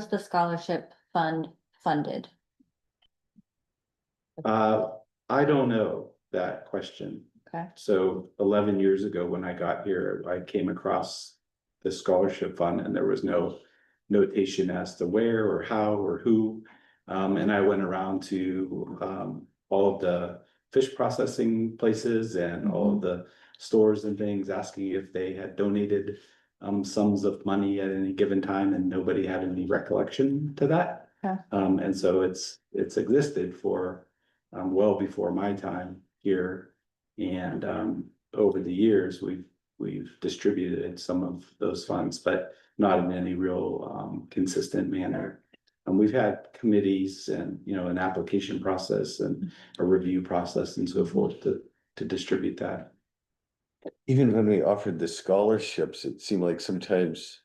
the scholarship fund funded? I don't know that question. Okay. So 11 years ago, when I got here, I came across the scholarship fund and there was no notation as to where or how or who. And I went around to all of the fish processing places and all of the stores and things, asking if they had donated sums of money at any given time, and nobody had any recollection to that. Okay. And so it's existed for well before my time here. And over the years, we've distributed some of those funds, but not in any real consistent manner. And we've had committees and, you know, an application process and a review process and so forth to distribute that. Even when we offered the scholarships, it seemed like sometimes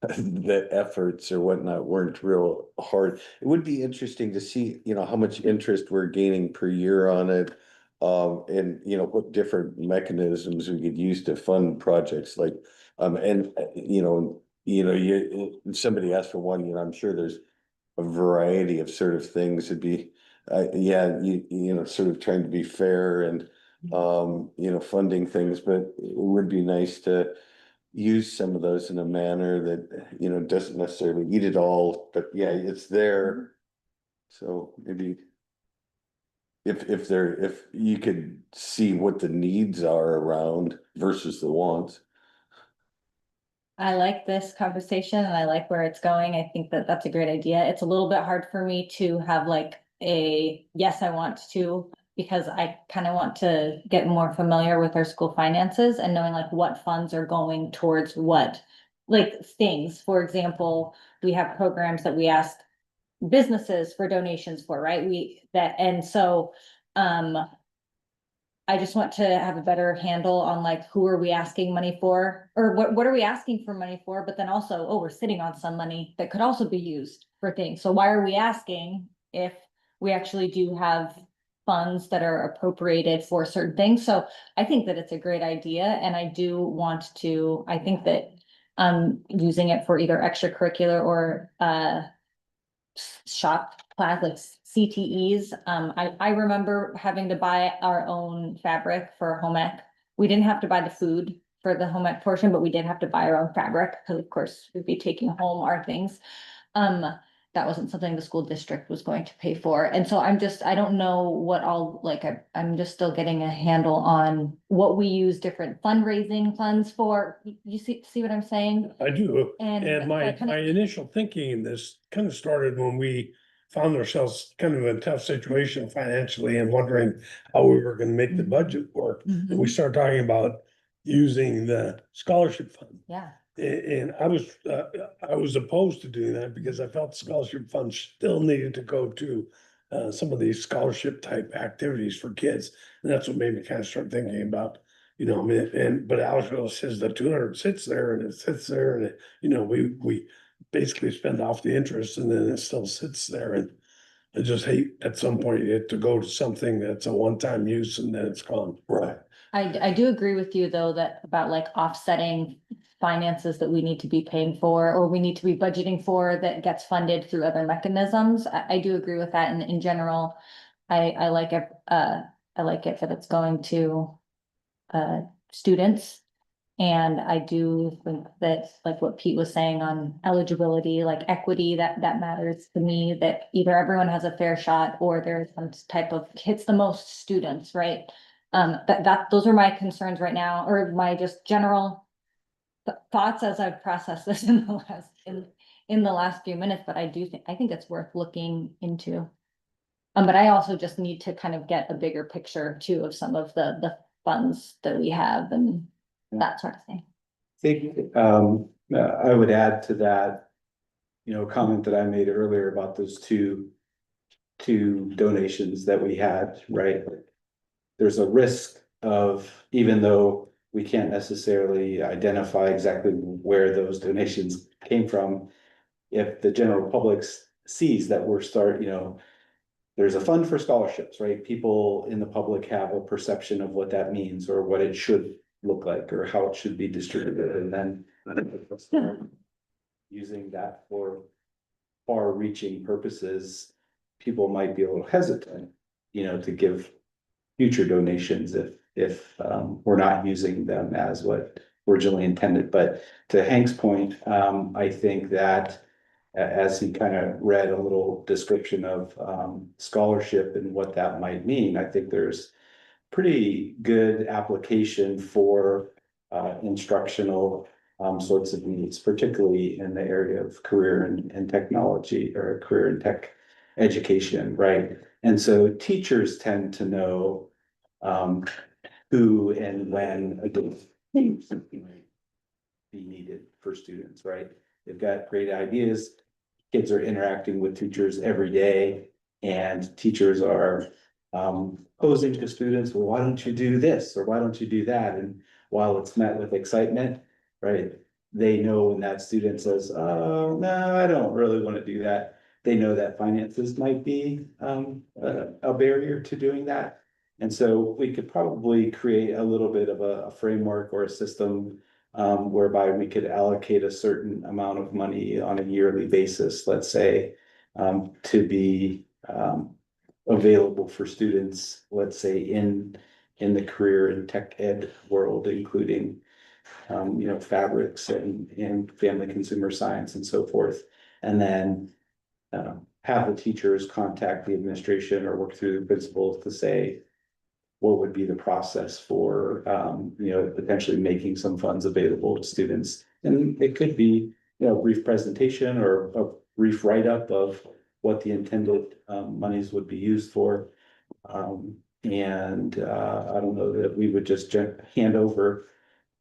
the efforts or whatnot weren't real hard. It would be interesting to see, you know, how much interest we're gaining per year on it. And you know, what different mechanisms we could use to fund projects like, and somebody asked for one, you know, I'm sure there's a variety of sort of things. It'd be, you know, sort of trying to be fair and, you know, funding things, but it would be nice to use some of those in a manner that, you know, doesn't necessarily eat it all, but yeah, it's there. So maybe if you could see what the needs are around versus the wants. I like this conversation and I like where it's going. I think that that's a great idea. It's a little bit hard for me to have like a, yes, I want to, because I kind of want to get more familiar with our school finances and knowing like what funds are going towards what, like things. For example, we have programs that we ask businesses for donations for, right? I just want to have a better handle on like, who are we asking money for? Or what are we asking for money for? But then also, oh, we're sitting on some money that could also be used for things. So why are we asking if we actually do have funds that are appropriated for certain things? So I think that it's a great idea and I do want to, I think that using it for either extracurricular or shop class, like CTEs. I remember having to buy our own fabric for home ec. We didn't have to buy the food for the home ec portion, but we did have to buy our own fabric because of course we'd be taking home our things. That wasn't something the school district was going to pay for. And so I don't know what all, like, I'm just still getting a handle on what we use different fundraising funds for. You see what I'm saying? I do. And And my initial thinking in this kind of started when we found ourselves kind of in a tough situation financially and wondering how we were gonna make the budget work. And we started talking about using the scholarship fund. Yeah. And I was opposed to doing that because I felt scholarship funds still needed to go to some of these scholarship type activities for kids. And that's what made me kind of start thinking about, you know, I mean, but Algeria says the 200 sits there and it sits there and, you know, we basically spend off the interest and then it still sits there. And I just hate at some point to go to something that's a one-time use and then it's gone. Right. I do agree with you though, that about like offsetting finances that we need to be paying for, or we need to be budgeting for that gets funded through other mechanisms. I do agree with that. And in general, I like it, that it's going to students. And I do think that, like what Pete was saying on eligibility, like equity, that matters to me, that either everyone has a fair shot or there's some type of hits the most students, right? Those are my concerns right now, or my just general thoughts as I've processed this in the last few minutes, but I think it's worth looking into. But I also just need to kind of get a bigger picture too of some of the funds that we have and that sort of thing. I think, I would add to that, you know, comment that I made earlier about those two donations that we had, right? There's a risk of, even though we can't necessarily identify exactly where those donations came from, if the general public sees that you know, there's a fund for scholarships, right? People in the public have a perception of what that means or what it should look like or how it should be distributed, and then using that for far-reaching purposes, people might be a little hesitant, you know, to give future donations if we're not using them as what originally intended. But to Hank's point, I think that as he kind of read a little description of, scholarship and what that might mean, I think there's pretty good application for, instructional, sorts of needs, particularly in the area of career and technology or career and tech education, right? And so teachers tend to know, who and when a good thing might be needed for students, right? They've got great ideas. Kids are interacting with teachers every day, and teachers are posing to students, well, why don't you do this? Or why don't you do that? And while it's met with excitement, right? They know when that student says, oh, no, I don't really want to do that. They know that finances might be a barrier to doing that. And so we could probably create a little bit of a framework or a system, whereby we could allocate a certain amount of money on a yearly basis, let's say, to be available for students, let's say in the career and tech ed world, including fabrics and family consumer science and so forth. And then have the teachers contact the administration or work through the principals to say, what would be the process for, potentially making some funds available to students? And it could be, a brief presentation or a brief write-up of what the intended, monies would be used for. And I don't know that we would just hand over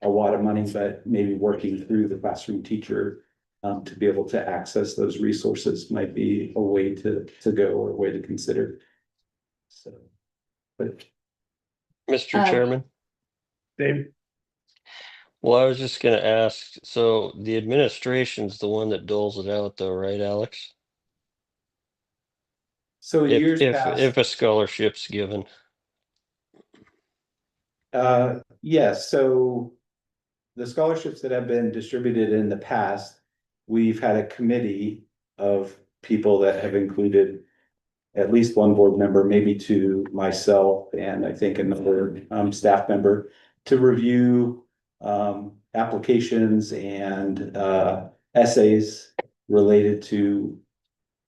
a lot of money, but maybe working through the classroom teacher, to be able to access those resources might be a way to go or a way to consider. So, but Mr. Chairman? David? Well, I was just gonna ask, so the administration's the one that doles it out though, right, Alex? so If years if past. if a scholarship's given. Yes, so the scholarships that have been distributed in the past, we've had a committee of people that have included at least one board member, maybe two, myself, and I think another staff member to review applications and essays related to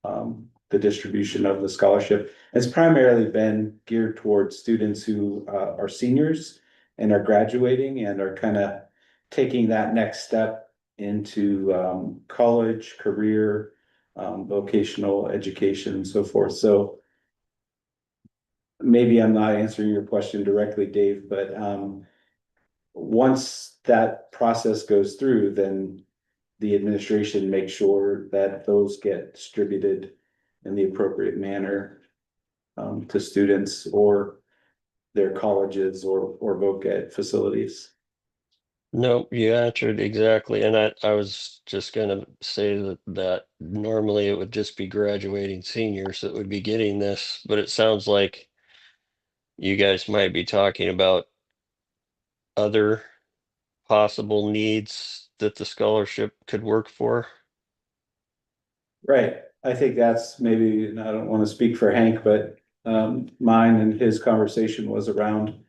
the distribution of the scholarship. It's primarily been geared towards students who are seniors and are graduating and are kind of taking that next step into college, career, vocational education and so forth. So maybe I'm not answering your question directly, Dave, but once that process goes through, then the administration makes sure that those get distributed in the appropriate manner to students or their colleges or voc ed facilities. No, you answered exactly, and I was just gonna say that normally it would just be graduating seniors that would be getting this, but it sounds like you guys might be talking about other possible needs that the scholarship could work for. Right, I think that's maybe, and I don't want to speak for Hank, but mine and his conversation was around,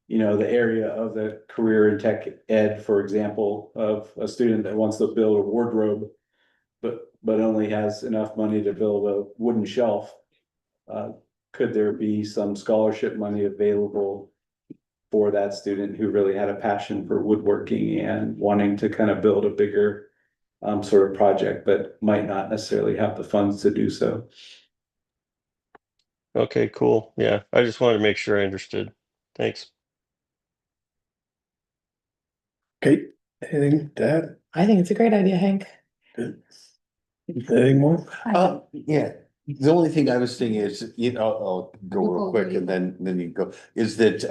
the area of the career in tech ed, for example, of a student that wants to build a wardrobe, but only has enough money to build a wooden shelf. Could there be some scholarship money available for that student who really had a passion for woodworking and wanting to kind of build a bigger sort of project, but might not necessarily have the funds to do so? Okay, cool. Yeah, I just wanted to make sure I understood. Thanks. Okay, anything to add? I think it's a great idea, Hank. Anything more? Yeah, the only thing I was thinking is, I'll go real quick and then you go, is that,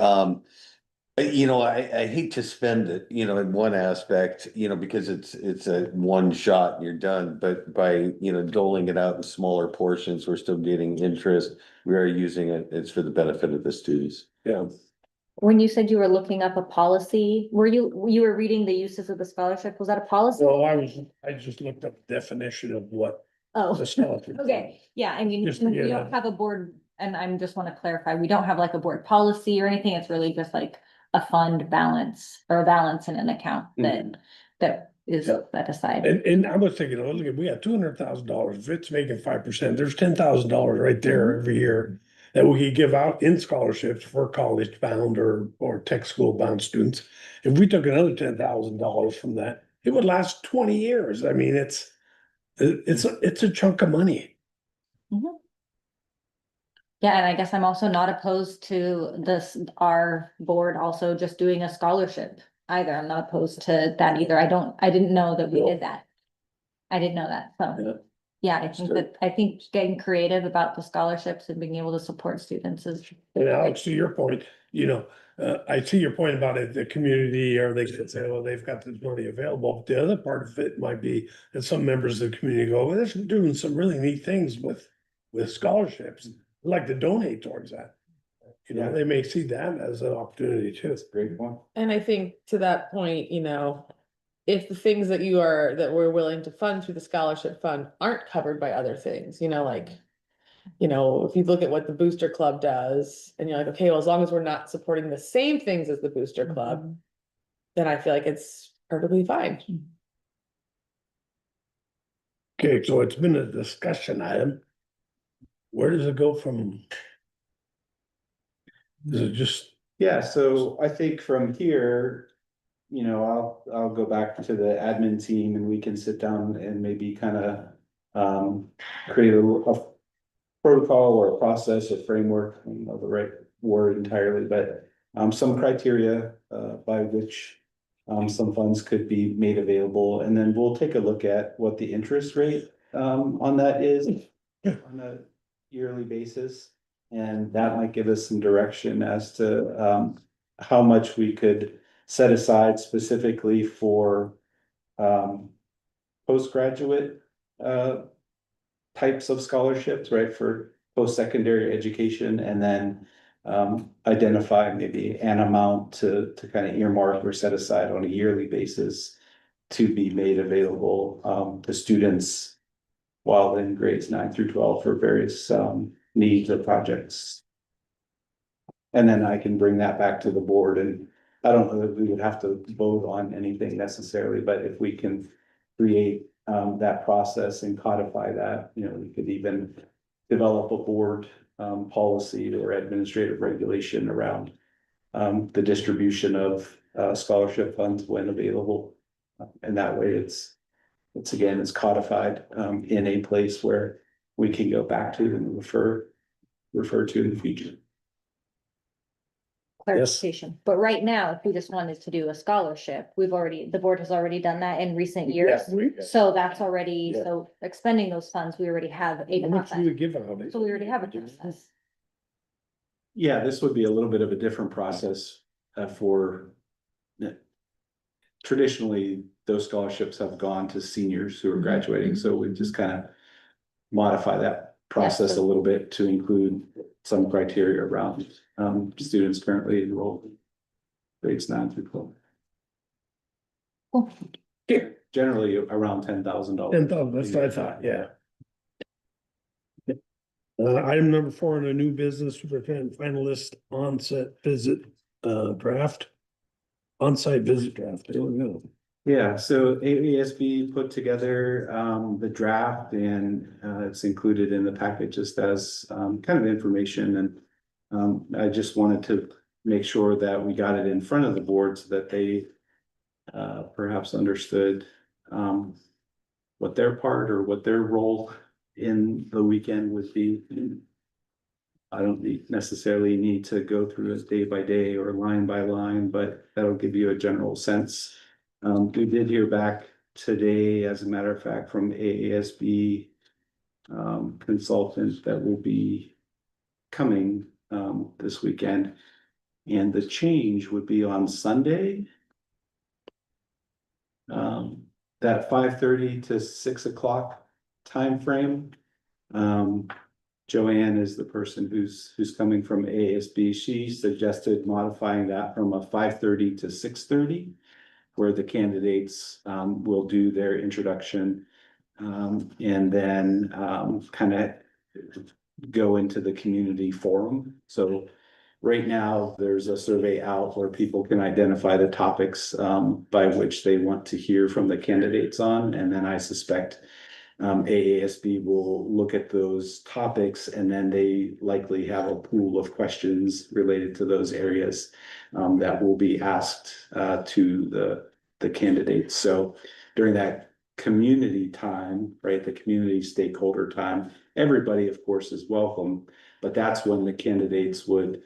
I hate to spend it, in one aspect, because it's a one shot and you're done, but by, doling it out in smaller portions, we're still getting interest. We are using it, it's for the benefit of the students. Yeah. When you said you were looking up a policy, you were reading the uses of the scholarship? Was that a policy? Well, I just looked up the definition of what Oh, the scholarship. okay, yeah, I mean, Just we forget don't it. have a board, and I'm just wanna clarify, we don't have like a board policy or anything, it's really just like a fund balance or a balance in an account that is Yeah. set aside. And I was thinking, oh, look, we got $200,000, if it's making 5%, there's $10,000 right there every year. That we could give out in scholarships for college bound or tech school bound students. If we took another $10,000 from that, it would last 20 years. I mean, it's a chunk of money. Mhm. Yeah, and I guess I'm also not opposed to this, our board also just doing a scholarship either. I'm not opposed to that either. I didn't know that we did that. I didn't know that, Yeah. so. Yeah, I think getting creative about the scholarships and being able to support students is. And Alex, to your point, I see your point about it, the community, or they could say, well, they've got this money available. But the other part of it might be that some members of the community go, well, they're doing some really neat things with scholarships. I'd like to donate towards that. Yeah. They may see that as an opportunity too. That's a great point. And I think to that point, if the things that we're willing to fund through the scholarship fund aren't covered by other things, like. If you look at what the Booster Club does, and you're like, okay, well, as long as we're not supporting the same things as the Booster Club, then I feel like it's perfectly fine. Okay, so it's been a discussion item. Where does it go from? Is it just, Yeah, so I think from here, I'll go back to the admin team and we can sit down and maybe kind of create a protocol or a process, a framework, I don't know the right word entirely, but some criteria by which some funds could be made available, and then we'll take a look at what the interest rate on that is on a yearly basis. And that might give us some direction as to how much we could set aside specifically for postgraduate types of scholarships, right, for post-secondary education, and then identify maybe an amount to kind of earmark or set aside on a yearly basis to be made available to students while in grades 9 through 12 for various needs or projects. And then I can bring that back to the board, and I don't know that we would have to vote on anything necessarily, but if we can create that process and codify that, we could even develop a board policy or administrative regulation around the distribution of scholarship funds when available. And that way it's codified in a place where we can go back to and refer to in the future. Clarification, but right now, if we just wanted to do a scholarship, the board has already done that in recent years. So that's already, Yeah. so expending those funds, we already have a how much do process. we give out? So we already have a process. Yeah, this would be a little bit of a different process traditionally, those scholarships have gone to seniors who are graduating, so we just kind of modify that process a little bit to include some criteria around students currently enrolled in grades 9 through 12. Cool. Generally around $10,000. 10,000, that's what I thought, yeah. Item number 4 in a new business, superintendent finalist onset visit draft. On-site visit draft, there we go. Yeah, so AASB put together the draft, and it's included in the package just as kind of information, and I just wanted to make sure that we got it in front of the board so that they perhaps understood what their part or what their role in the weekend would be. I don't necessarily need to go through it day by day or line by line, but that'll give you a general sense. We did hear back today, as a matter of fact, from AASB consultant that will be coming this weekend. And the change would be on Sunday. That 5:30 to 6 o'clock timeframe. Joanne is the person who's coming from AASB. She suggested modifying that from a 5:30 to 6:30, where the candidates will do their introduction and then kind of go into the community forum. So Right now, there's a survey out where people can identify the topics by which they want to hear from the candidates on, and then I suspect AASB will look at those topics, and then they likely have a pool of questions related to those areas that will be asked to the candidates. So during that community time, right, the community stakeholder time, everybody, of course, is welcome, but that's when the candidates would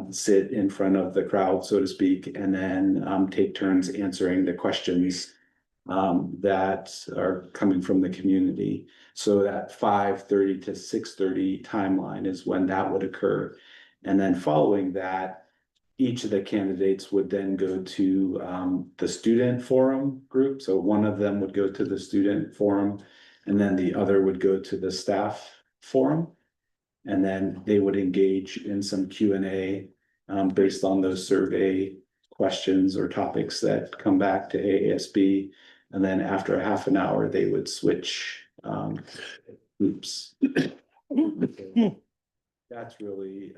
sit in front of the crowd, so to speak, and then take turns answering the questions that are coming from the community. So that 5:30 to 6:30 timeline is when that would occur. And then following that, each of the candidates would then go to the student forum group. So one of them would go to the student forum, and then the other would go to the staff forum. And then they would engage in some Q&A based on those survey questions or topics that come back to AASB. And then after a half an hour, they would switch groups. That's really,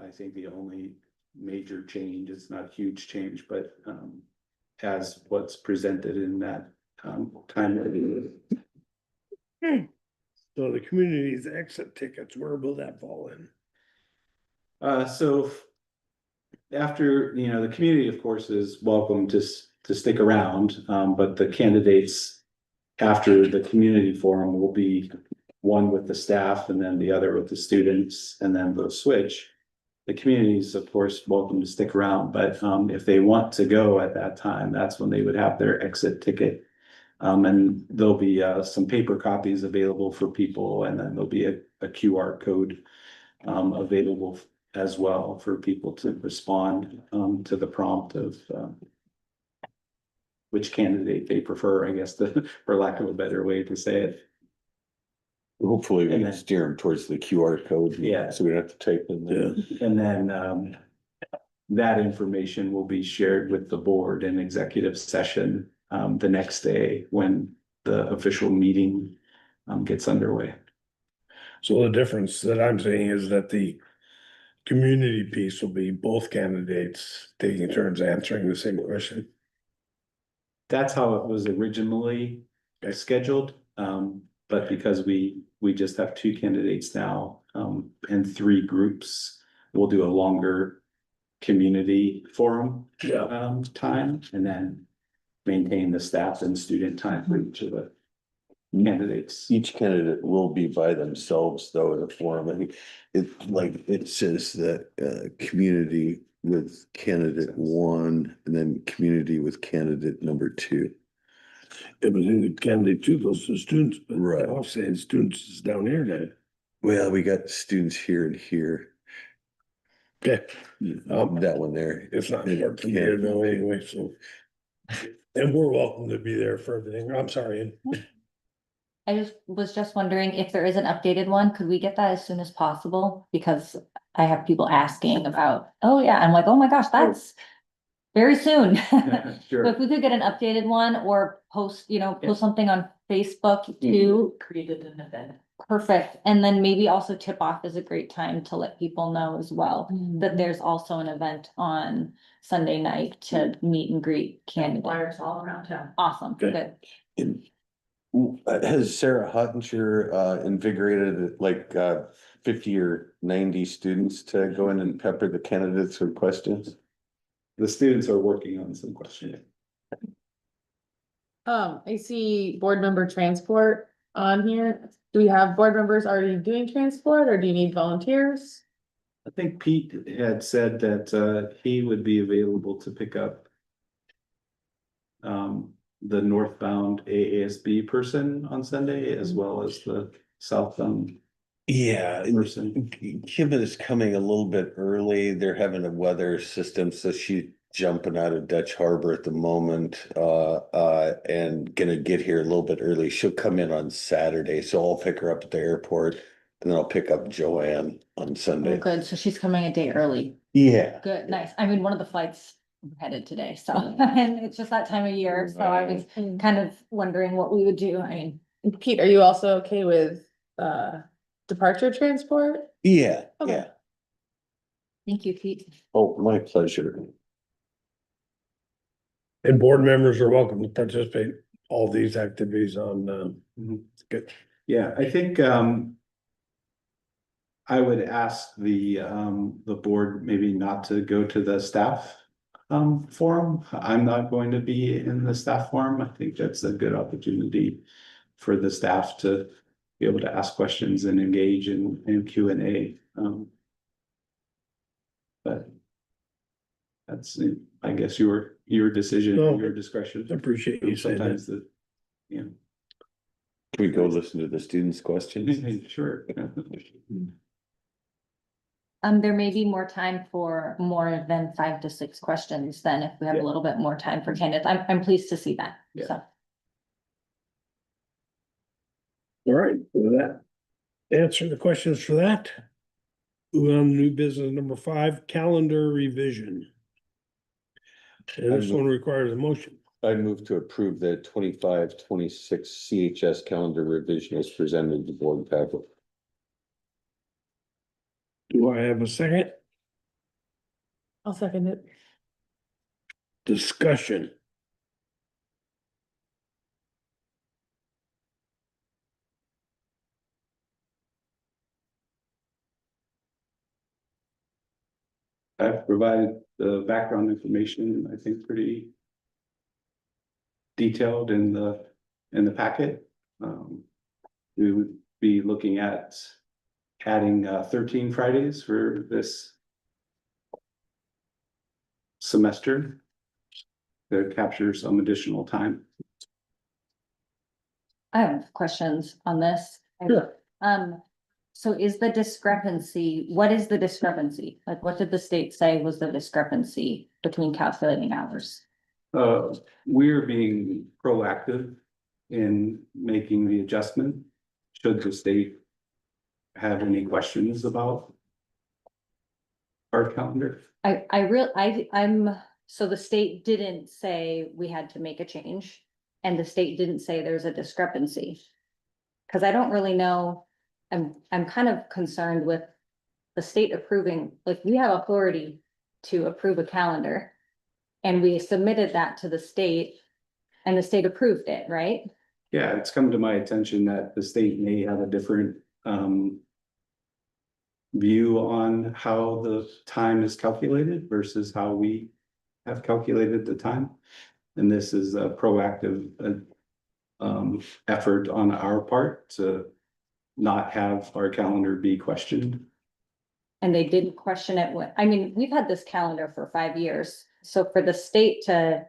I think, the only major change. It's not a huge change, but as what's presented in that time. So the community's exit tickets, where will that fall in? So after, the community, of course, is welcome to stick around, but the candidates after the community forum will be one with the staff and then the other with the students, and then they'll switch. The community is, of course, welcome to stick around, but if they want to go at that time, that's when they would have their exit ticket. And there'll be some paper copies available for people, and then there'll be a QR code available as well for people to respond to the prompt of which candidate they prefer, I guess, for lack of a better way to say it. Hopefully we can steer them towards the QR code. Yeah. So we don't have to type in there. And then that information will be shared with the board in executive session the next day when the official meeting gets underway. So the difference that I'm seeing is that the community piece will be both candidates taking turns answering the same question. That's how it was originally scheduled. But because we just have two candidates now, and three groups, we'll do a longer community forum time, and then maintain the staff and student time for each of the candidates. Each candidate will be by themselves though in a forum. I think it says that community with candidate one and then community with candidate number two. It was in the candidate two goes to students, but Right. I'm saying students is down here now. Well, we got students here and here. Okay. That one there. It's not working here though anyway, so. And we're welcome to be there for everything. I'm sorry. I was just wondering if there is an updated one, could we get that as soon as possible? Because I have people asking about, oh yeah, I'm like, oh my gosh, that's very soon. So Sure. if we could get an updated one or post something on Facebook too, Created an event. perfect. And then maybe also tip off is a great time to let people know as well, that there's also an event on Sunday night to meet and greet candidates. Flyers all around town. Awesome, Okay. good. Has Sarah Hottinger invigorated like 50 or 90 students to go in and pepper the candidates with questions? The students are working on some questions. I see board member transport on here. Do we have board members already doing transport or do you need volunteers? I think Pete had said that he would be available to pick up the northbound AASB person on Sunday as well as the southbound person. Kim is coming a little bit early. They're having a weather system, so she's jumping out of Dutch Harbor at the moment, and gonna get here a little bit early. She'll come in on Saturday, so I'll pick her up at the airport, and then I'll pick up Joanne on Oh, Sunday. good. So she's coming a day early. Yeah. Good, nice. I mean, one of the flights headed today, so, and it's just that time of year, so I was kind of wondering what we would do. I mean, Pete, are you also okay with departure transport? Yeah, Okay. yeah. Thank you, Pete. Oh, my pleasure. And board members are welcome to participate all these activities on, it's good. Yeah, I think, I would ask the board maybe not to go to the staff forum. I'm not going to be in the staff forum. I think that's a good opportunity for the staff to be able to ask questions and engage in Q and A. But that's, I guess, your decision, No, your discretion. I appreciate you saying that. Sometimes the, yeah. Can we go listen to the students' questions? Sure. There may be more time for more than 5 to 6 questions then if we have a Yeah. little bit more time for candidates. I'm pleased to see that, Yeah. so. All right, with that, answer the questions for that. Move on to new business number 5, calendar revision. And this one requires a motion. I move to approve the 25-26 CHS calendar revision as presented to the board packet. Do I have a second? I'll second it. Discussion. I've provided the background information, I think, pretty detailed in the packet. We would be looking at adding 13 Fridays for this semester to capture some additional time. I have questions on this. Sure. So is the discrepancy, what is the discrepancy? Like, what did the state say was the discrepancy between calculating hours? We're being proactive in making the adjustment. Should the state have any questions about our calendar? So the state didn't say we had to make a change, and the state didn't say there's a discrepancy. Cause I don't really know, I'm kind of concerned with the state approving, like, we have authority to approve a calendar. And we submitted that to the state and the state approved it, right? Yeah, it's come to my attention that the state may have a different view on how the time is calculated versus how we have calculated the time. And this is a proactive effort on our part to not have our calendar be questioned. And they didn't question it when, I mean, we've had this calendar for 5 years, so for the state to.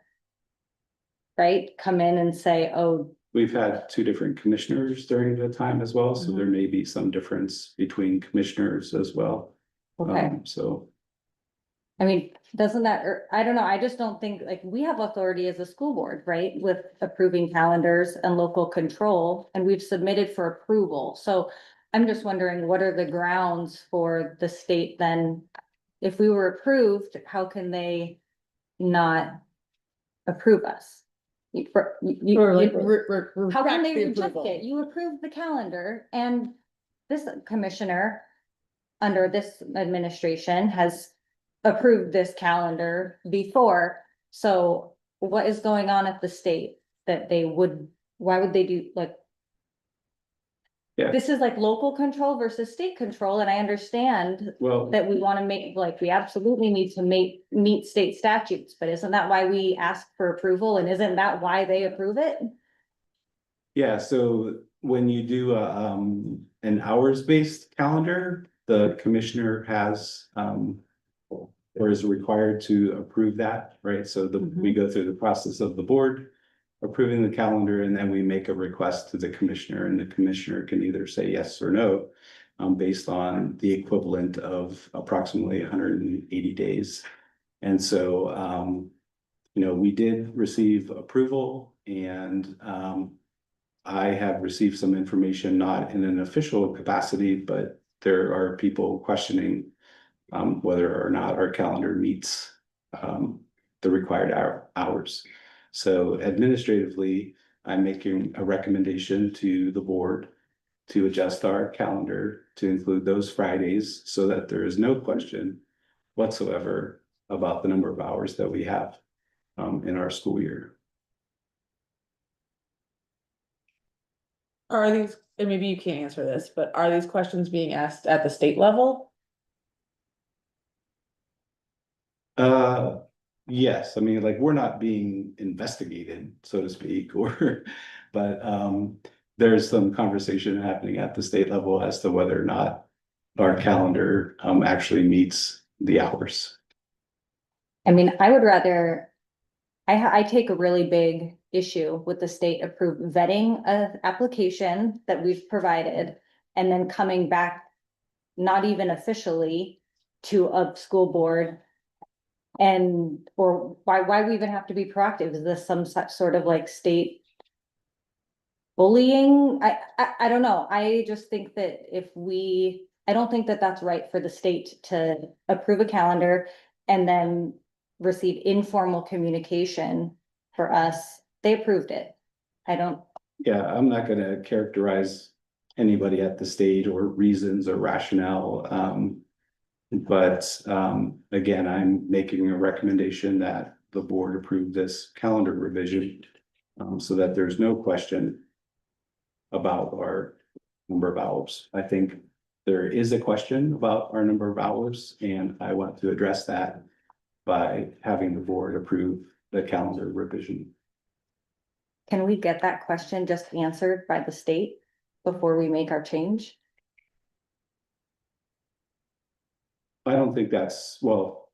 Right, come in and say, oh. We've had 2 different commissioners during the time as well, so there may be some difference between commissioners as well. Okay. So. I mean, doesn't that, or I don't know, I just don't think, like, we have authority as a school board, right, with approving calendars and local control, and we've submitted for approval, so. I'm just wondering, what are the grounds for the state then? If we were approved, how can they not approve us? Or like, How can they the reject approval. it? You approved the calendar and this commissioner under this administration has approved this calendar before. So what is going on at the state that they would, why would they do, like? Yeah. This is like local control versus state control, and I understand Well, that we want to make, like, we absolutely need to meet state statutes, but isn't that why we ask for approval, and isn't that why they approve it? yeah, so when you do an hours-based calendar, the commissioner has or is required to approve that, right? So we go through the process of the board approving the calendar, and then we make a request to the commissioner, and the commissioner can either say yes or no based on the equivalent of approximately 180 days. And so we did receive approval, and I have received some information, not in an official capacity, but there are people questioning whether or not our calendar meets the required hours. So administratively, I'm making a recommendation to the board to adjust our calendar to include those Fridays so that there is no question whatsoever about the number of hours that we have in our school year. Are these, and maybe you can't answer this, but are these questions being asked at the state level? Yes, I mean, like, we're not being investigated, so to speak, or, but, there's some conversation happening at the state level as to whether or not our calendar, actually meets the hours. I mean, I would rather, I take a really big issue with the state approved vetting of application that we've provided and then coming back, not even officially, to a school board. And, or why we even have to be proactive? Is this some such sort of like state bullying? I don't know. I just think that I don't think that that's right for the state to approve a calendar and then receive informal communication for us. They approved it. I don't, Yeah, I'm not gonna characterize anybody at the state or reasons or rationale. But again, I'm making a recommendation that the board approve this calendar revision. So that there's no question about our number of hours. I think there is a question about our number of hours, and I want to address that by having the board approve the calendar revision. can we get that question just answered by the state before we make our change? I don't think that's, well.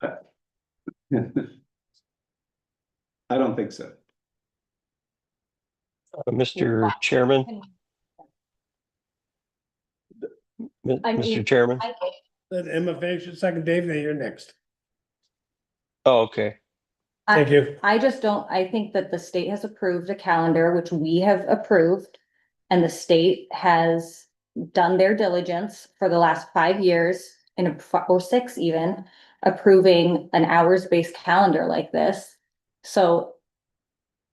I don't think so. Mr. Chairman, I Mr. mean, Chairman. Let Emma finish a second, Dave, then you're next. Oh, okay. Thank you. I just don't, I think that the state has approved a calendar, which we have approved. And the state has done their diligence for the last 5 years or 6 even, approving an hours-based calendar like this. So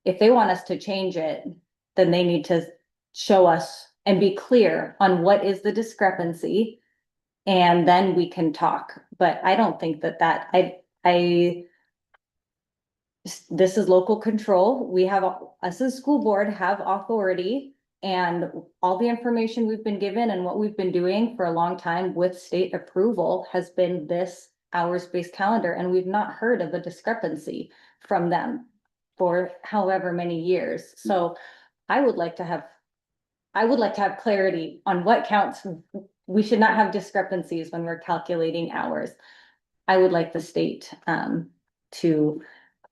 if they want us to change it, then they need to show us and be clear on what is the discrepancy. And then we can talk, but I don't think this is local control. We have, us as a school board have authority, and all the information we've been given and what we've been doing for a long time with state approval has been this hours-based calendar, and we've not heard of a discrepancy from them for however many years. So I would like to have clarity on what counts. We should not have discrepancies when we're calculating hours. I would like the state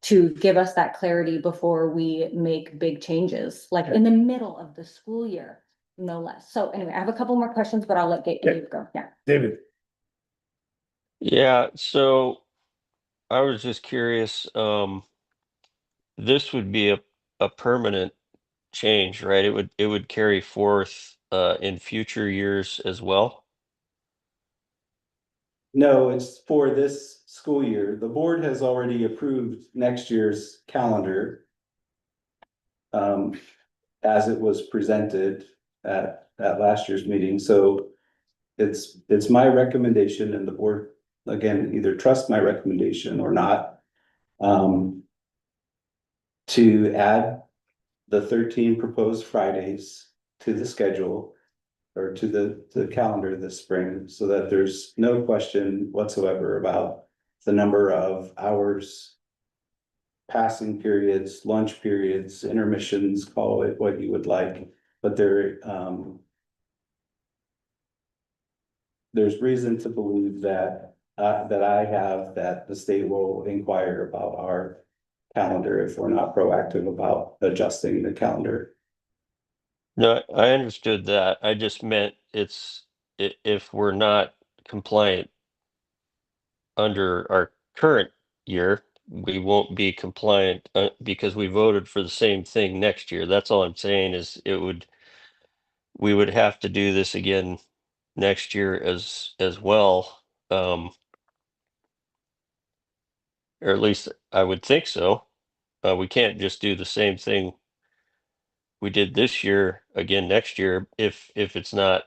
to give us that clarity before we make big changes, like in the middle of the school year, no less. So anyway, I have a couple more questions, but I'll let Dave go. Yeah. David. Yeah, so I was just curious, this would be a permanent change, right? It would carry forth in future years as well. No, it's for this school year. The board has already approved next year's calendar. As it was presented at last year's meeting, so it's my recommendation, and the board, again, either trust my recommendation or not. To add the 13 proposed Fridays to the schedule or to the calendar this spring, so that there's no question whatsoever about the number of hours, passing periods, lunch periods, intermissions, call it what you would like, but there's reason to believe that that the state will inquire about our calendar if we're not proactive about adjusting the calendar. No, I understood that. I just meant if we're not compliant under our current year, we won't be compliant because we voted for the same thing next year. That's all I'm saying is we would have to do this again next year as well. Or at least I would think so. We can't just do the same thing we did this year again next year if it's not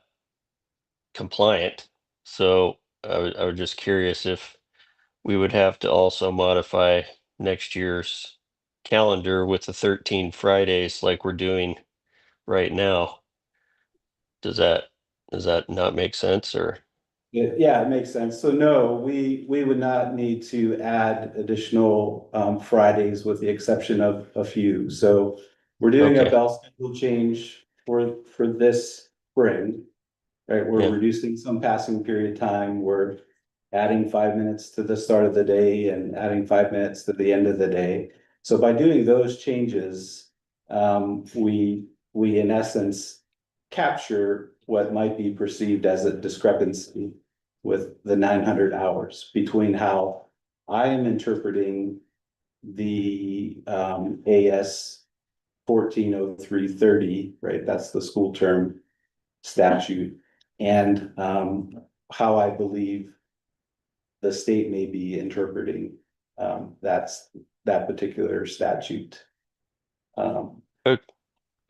compliant. So I was just curious if we would have to also modify next year's calendar with the 13 Fridays like we're doing right now. Does that not make sense or? Yeah, it makes sense. So no, we would not need to add additional Fridays with the exception of a few. So we're doing a Okay. bell schedule change for this spring. Right, we're Yeah. reducing some passing period time. We're adding 5 minutes to the start of the day and adding 5 minutes to the end of the day. So by doing those changes, we in essence capture what might be perceived as a discrepancy with the 900 hours between how I am interpreting the AS 140330, right? That's the school term statute, and how I believe the state may be interpreting that particular statute.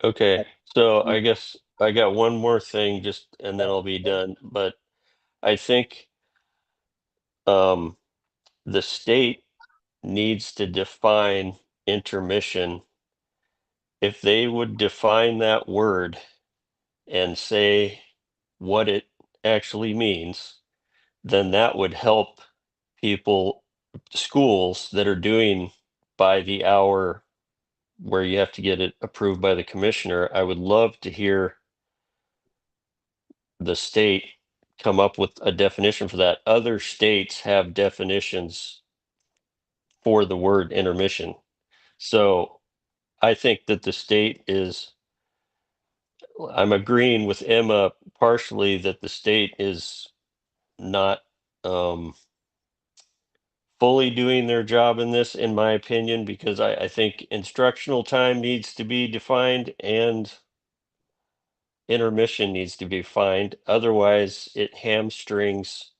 Okay. So I guess I got one more thing just and then I'll be done. But I think the state needs to define intermission. If they would define that word and say what it actually means, then that would help people, schools that are doing by the hour where you have to get it approved by the commissioner. I would love to hear the state come up with a definition for that. Other states have definitions for the word intermission. So I think that the state is, I'm agreeing with Emma partially that the state is not fully doing their job in this, in my opinion, because I think instructional time needs to be defined and intermission needs to be defined. Otherwise, it hamstrings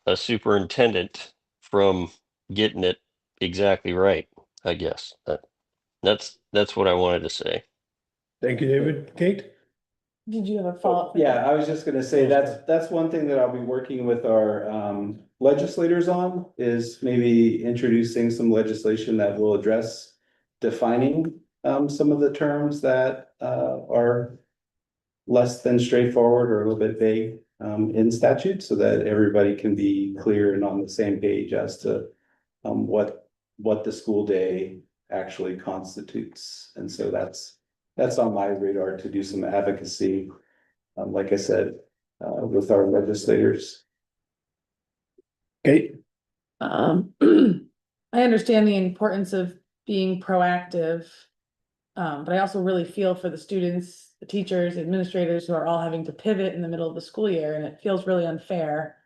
a superintendent from getting it exactly right, I guess. That's what I wanted to say. Thank you, David. Kate? Did you have a follow-up? Yeah, I was just gonna say, that's one thing that I'll be working with our legislators on, is maybe introducing some legislation that will address defining some of the terms that are less than straightforward or a little bit vague in statute, so that everybody can be clear and on the same page as to what the school day actually constitutes. And so that's on my radar to do some advocacy, like I said, with our legislators. Kate? I understand the importance of being proactive. But I also really feel for the students, the teachers, administrators who are all having to pivot in the middle of the school year, and it feels really unfair.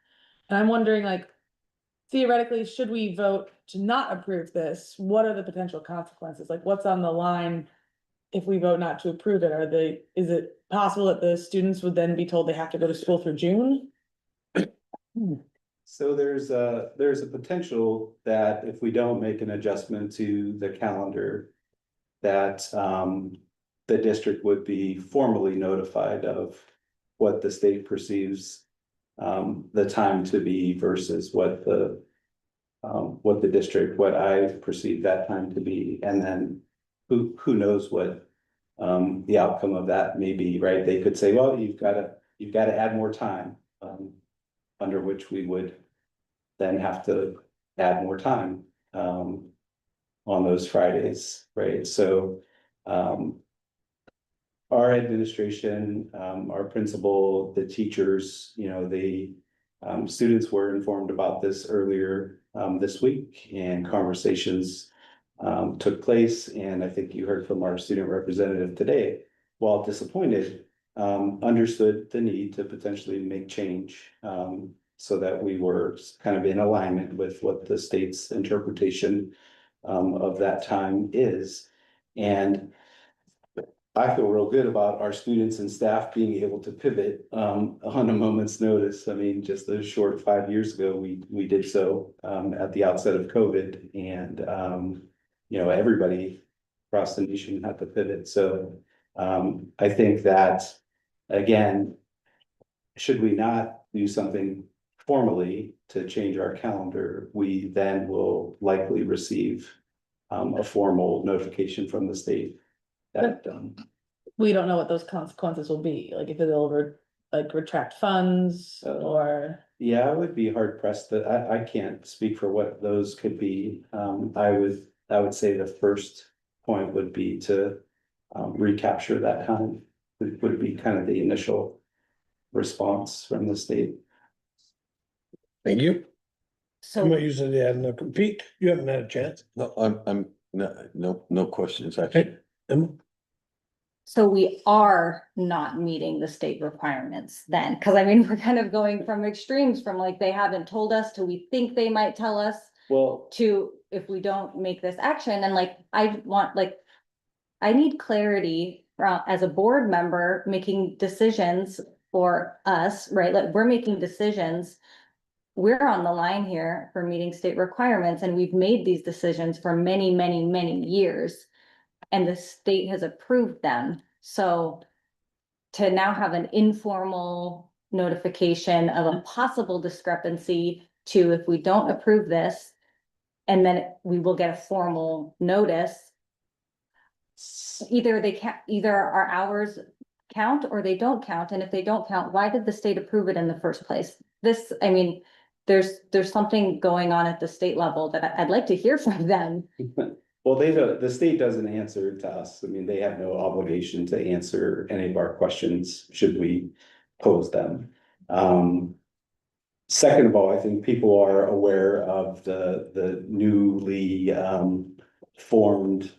And I'm wondering, like, theoretically, should we vote to not approve this? What are the potential consequences? Like, what's on the line if we vote not to approve it? Is it possible that the students would then be told they have to go to school through June? So there's a potential that if we don't make an adjustment to the calendar, that the district would be formally notified of what the state perceives the time to be versus what the district, what I perceive that time to be, and then who knows what the outcome of that may be, right? They could say, well, you've got to add more time, under which we would then have to add more time on those Fridays, right? So our administration, our principal, the teachers, the students were informed about this earlier this week, and conversations took place. And I think you heard from our student representative today, while disappointed, understood the need to potentially make change, so that we were kind of in alignment with what the state's interpretation of that time is. And I feel real good about our students and staff being able to pivot on a moment's notice. I mean, just a short 5 years ago, we did so at the outset of COVID, and everybody across the nation had to pivot. So I think that, again, should we not do something formally to change our calendar, we then will likely receive a formal notification from the state that, We don't know what those consequences will be, like if they'll retract funds or. yeah, I would be hard pressed that I can't speak for what those could be. I would say the first point would be to recapture that time, would be kind of the initial response from the state. Thank you. I'm So, not using the ad, no, Pete, you haven't had a chance. No, I'm, no questions, actually. Okay. so we are not meeting the state requirements then, because I mean, we're kind of going from extremes from like, they haven't told us to we think they might tell us Well, to if we don't make this action and like, I need clarity as a board member making decisions for us, right? Like we're making decisions. We're on the line here for meeting state requirements and we've made these decisions for many, many, many years. And the state has approved them. So to now have an informal notification of a possible discrepancy to if we don't approve this, and then we will get a formal notice. Either they can't, either our hours count or they don't count. And if they don't count, why did the state approve it in the first place? This, I mean, there's something going on at the state level that I'd like to hear from them. well, they don't, the state doesn't answer to us. I mean, they have no obligation to answer any of our questions, should we pose them. Second of all, I think people are aware of the newly formed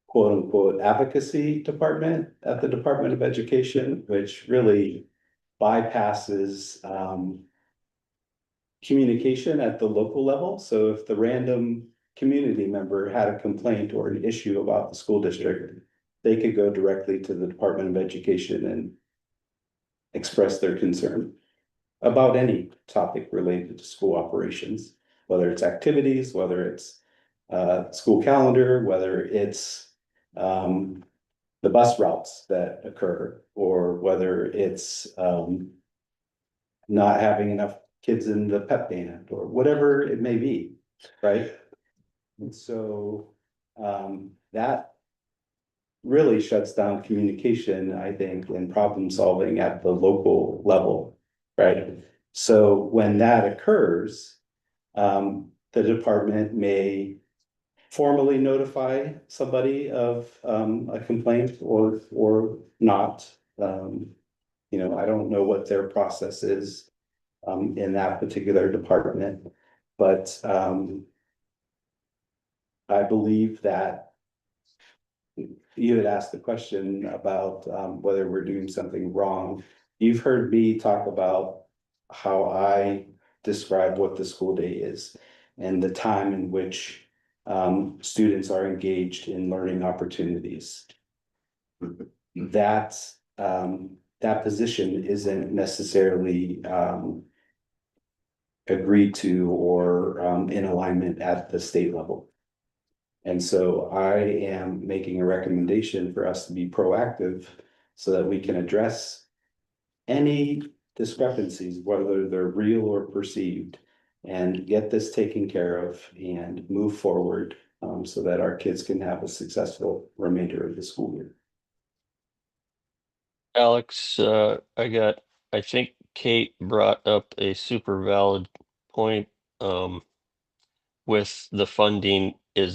quote unquote advocacy department at the Department of Education, which really bypasses communication at the local level. So if the random community member had a complaint or an issue about the school district, they could go directly to the Department of Education and express their concern about any topic related to school operations, whether it's activities, whether it's school calendar, whether it's the bus routes that occur, or whether it's not having enough kids in the pep band, or whatever it may be, right? And so that really shuts down communication, I think, and problem solving at the local level, right? So when that occurs, the department may formally notify somebody of a complaint or not. You know, I don't know what their process is in that particular department, but I believe that you had asked the question about whether we're doing something wrong. You've heard me talk about how I describe what the school day is and the time in which students are engaged in learning opportunities. That's that position isn't necessarily agreed to or in alignment at the state level. And so I am making a recommendation for us to be proactive so that we can address any discrepancies, whether they're real or perceived, and get this taken care of and move forward so that our kids can have a successful remainder of the school year. Alex, I think Kate brought up a super valid point, with the funding. It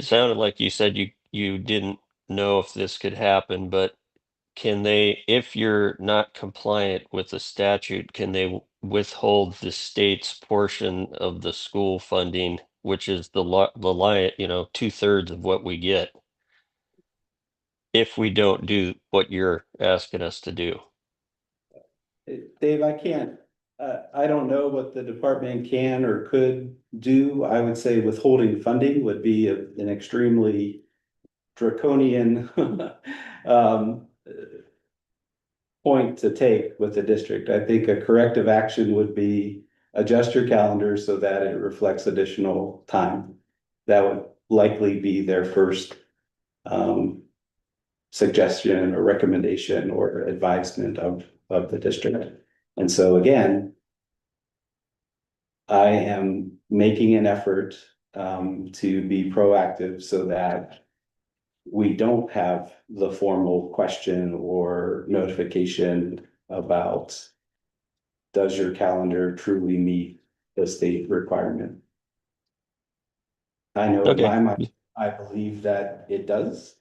sounded like you said you didn't know if this could happen, but if you're not compliant with the statute, can they withhold the state's portion of the school funding, which is the line, 2/3 of what we get, if we don't do what you're asking us to do? Dave, I don't know what the department can or could do. I would say withholding funding would be an extremely draconian point to take with the district. I think a corrective action would be adjust your calendar so that it reflects additional time. That would likely be their first suggestion or recommendation or advisement of the district. And so again, I am making an effort to be proactive so that we don't have the formal question or notification about does your calendar truly meet the state requirement? I know in Okay. my mind, I believe that it does,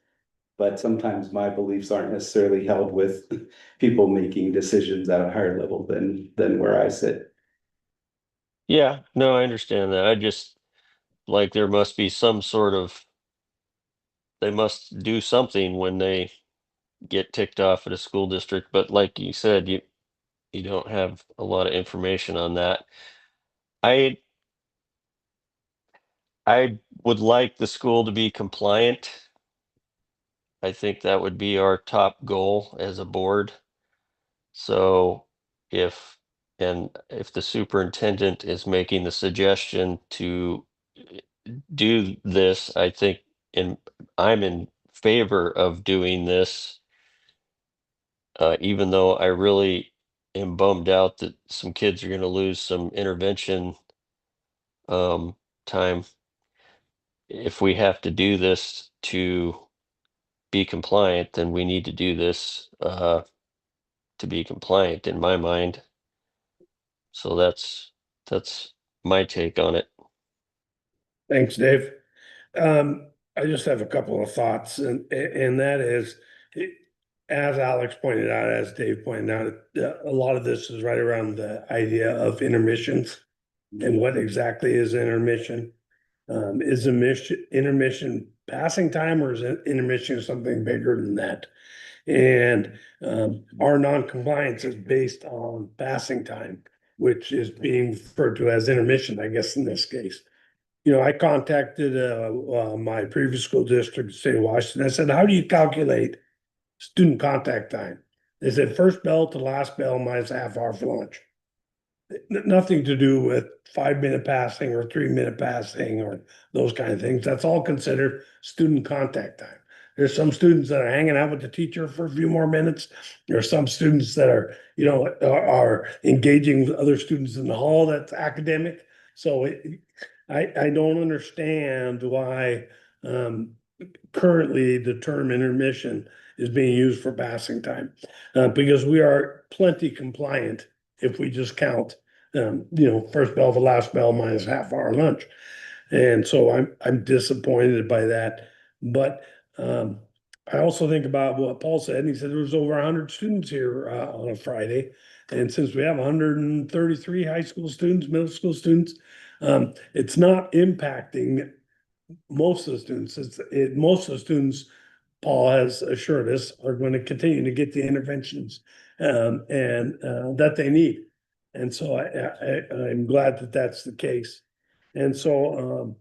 but sometimes my beliefs aren't necessarily held with people making decisions at a higher level than where I sit. Yeah, no, I understand that. I just like there must be some sort of they must do something when they get ticked off at a school district, but like you said, you don't have a lot of information on that. I I would like the school to be compliant. I think that would be our top goal as a board. So if if the superintendent is making the suggestion to do this, I think in I'm in favor of doing this. Even though I really am bummed out that some kids are going to lose some intervention um, time. If we have to do this to be compliant, then we need to do this to be compliant in my mind. So that's my take on it. Thanks, Dave. I just have a couple of thoughts and that is, as Alex pointed out, as Dave pointed out, a lot of this is right around the idea of intermissions and what exactly is intermission. Is intermission passing time, or is intermission something bigger than that? And our non-compliance is based on passing time, which is being referred to as intermission, I guess, in this case. I contacted my previous school district, the state of Washington. I said, how do you calculate student contact time? They said first bell to last bell minus half hour for lunch. Nothing to do with 5 minute passing or 3 minute passing or those kind of things. That's all considered student contact time. There's some students that are hanging out with the teacher for a few more minutes. There are some students that are engaging with other students in the hall. That's academic. So I don't understand why currently the term intermission is being used for passing time. Because we are plenty compliant if we just count, first bell to last bell minus half hour lunch. And so I'm disappointed by that. But I also think about what Paul said, and he said there was over 100 students here on a Friday. And since we have 133 high school students, middle school students, it's not impacting most of the students. Most of the students, Paul has assured us, are going to continue to get the interventions and that they need. And so I'm glad that that's the case. And so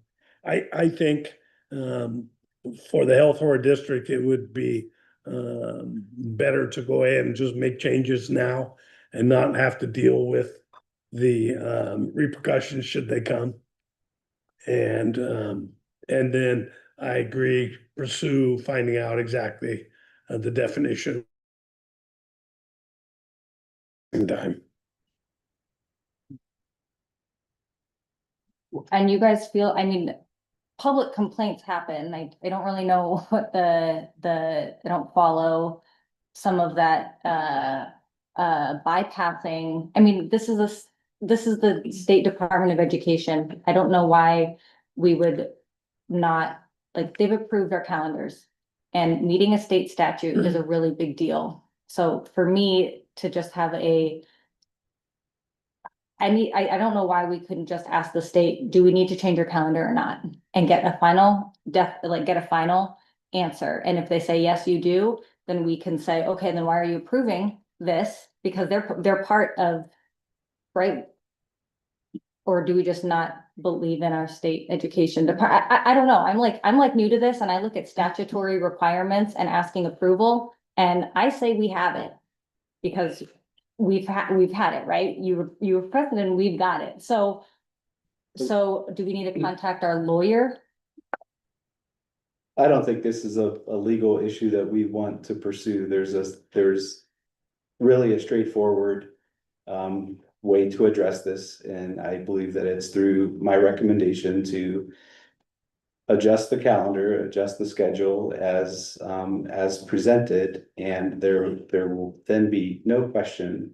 I think for the health of our district, it would be better to go ahead and just make changes now and not have to deal with the repercussions should they come. And then I agree, pursue finding out exactly the definition. Time. And you guys feel, I mean, public complaints happen. I don't really know what I don't follow some of that, bypassing. I mean, this is the State Department of Education. I don't know why we would not, like, they've approved our calendars. And meeting a state statute is a really big deal. So for me to just have I don't know why we couldn't just ask the state, do we need to change your calendar or not? And get a final answer. And if they say, yes, you do, then we can say, okay, then why are you approving this? Because they're part of, right? Or do we just not believe in our state education department? I don't know. I'm like new to this, and I look at statutory requirements and asking approval, and I say we have it. Because we've had it, right? You were president, we've got it. So do we need to contact our lawyer? I don't think this is a legal issue that we want to pursue. There's really a straightforward way to address this, and I believe that it's through my recommendation to adjust the calendar, adjust the schedule as presented, and there will then be no question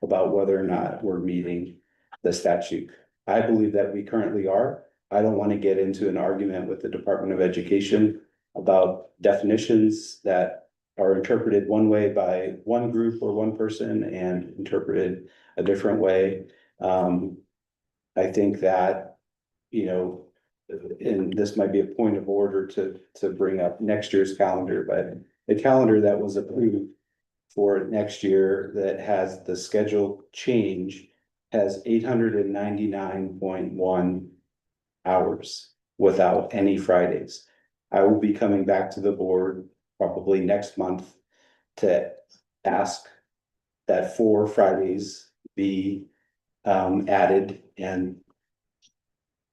about whether or not we're meeting the statute. I believe that we currently are. I don't want to get into an argument with the Department of Education about definitions that are interpreted one way by one group or one person and interpreted a different way. I think that, you know, and this might be a point of order to bring up next year's calendar, but the calendar that was approved for next year that has the schedule change has 899.1 hours without any Fridays. I will be coming back to the board probably next month to ask that 4 Fridays be added, and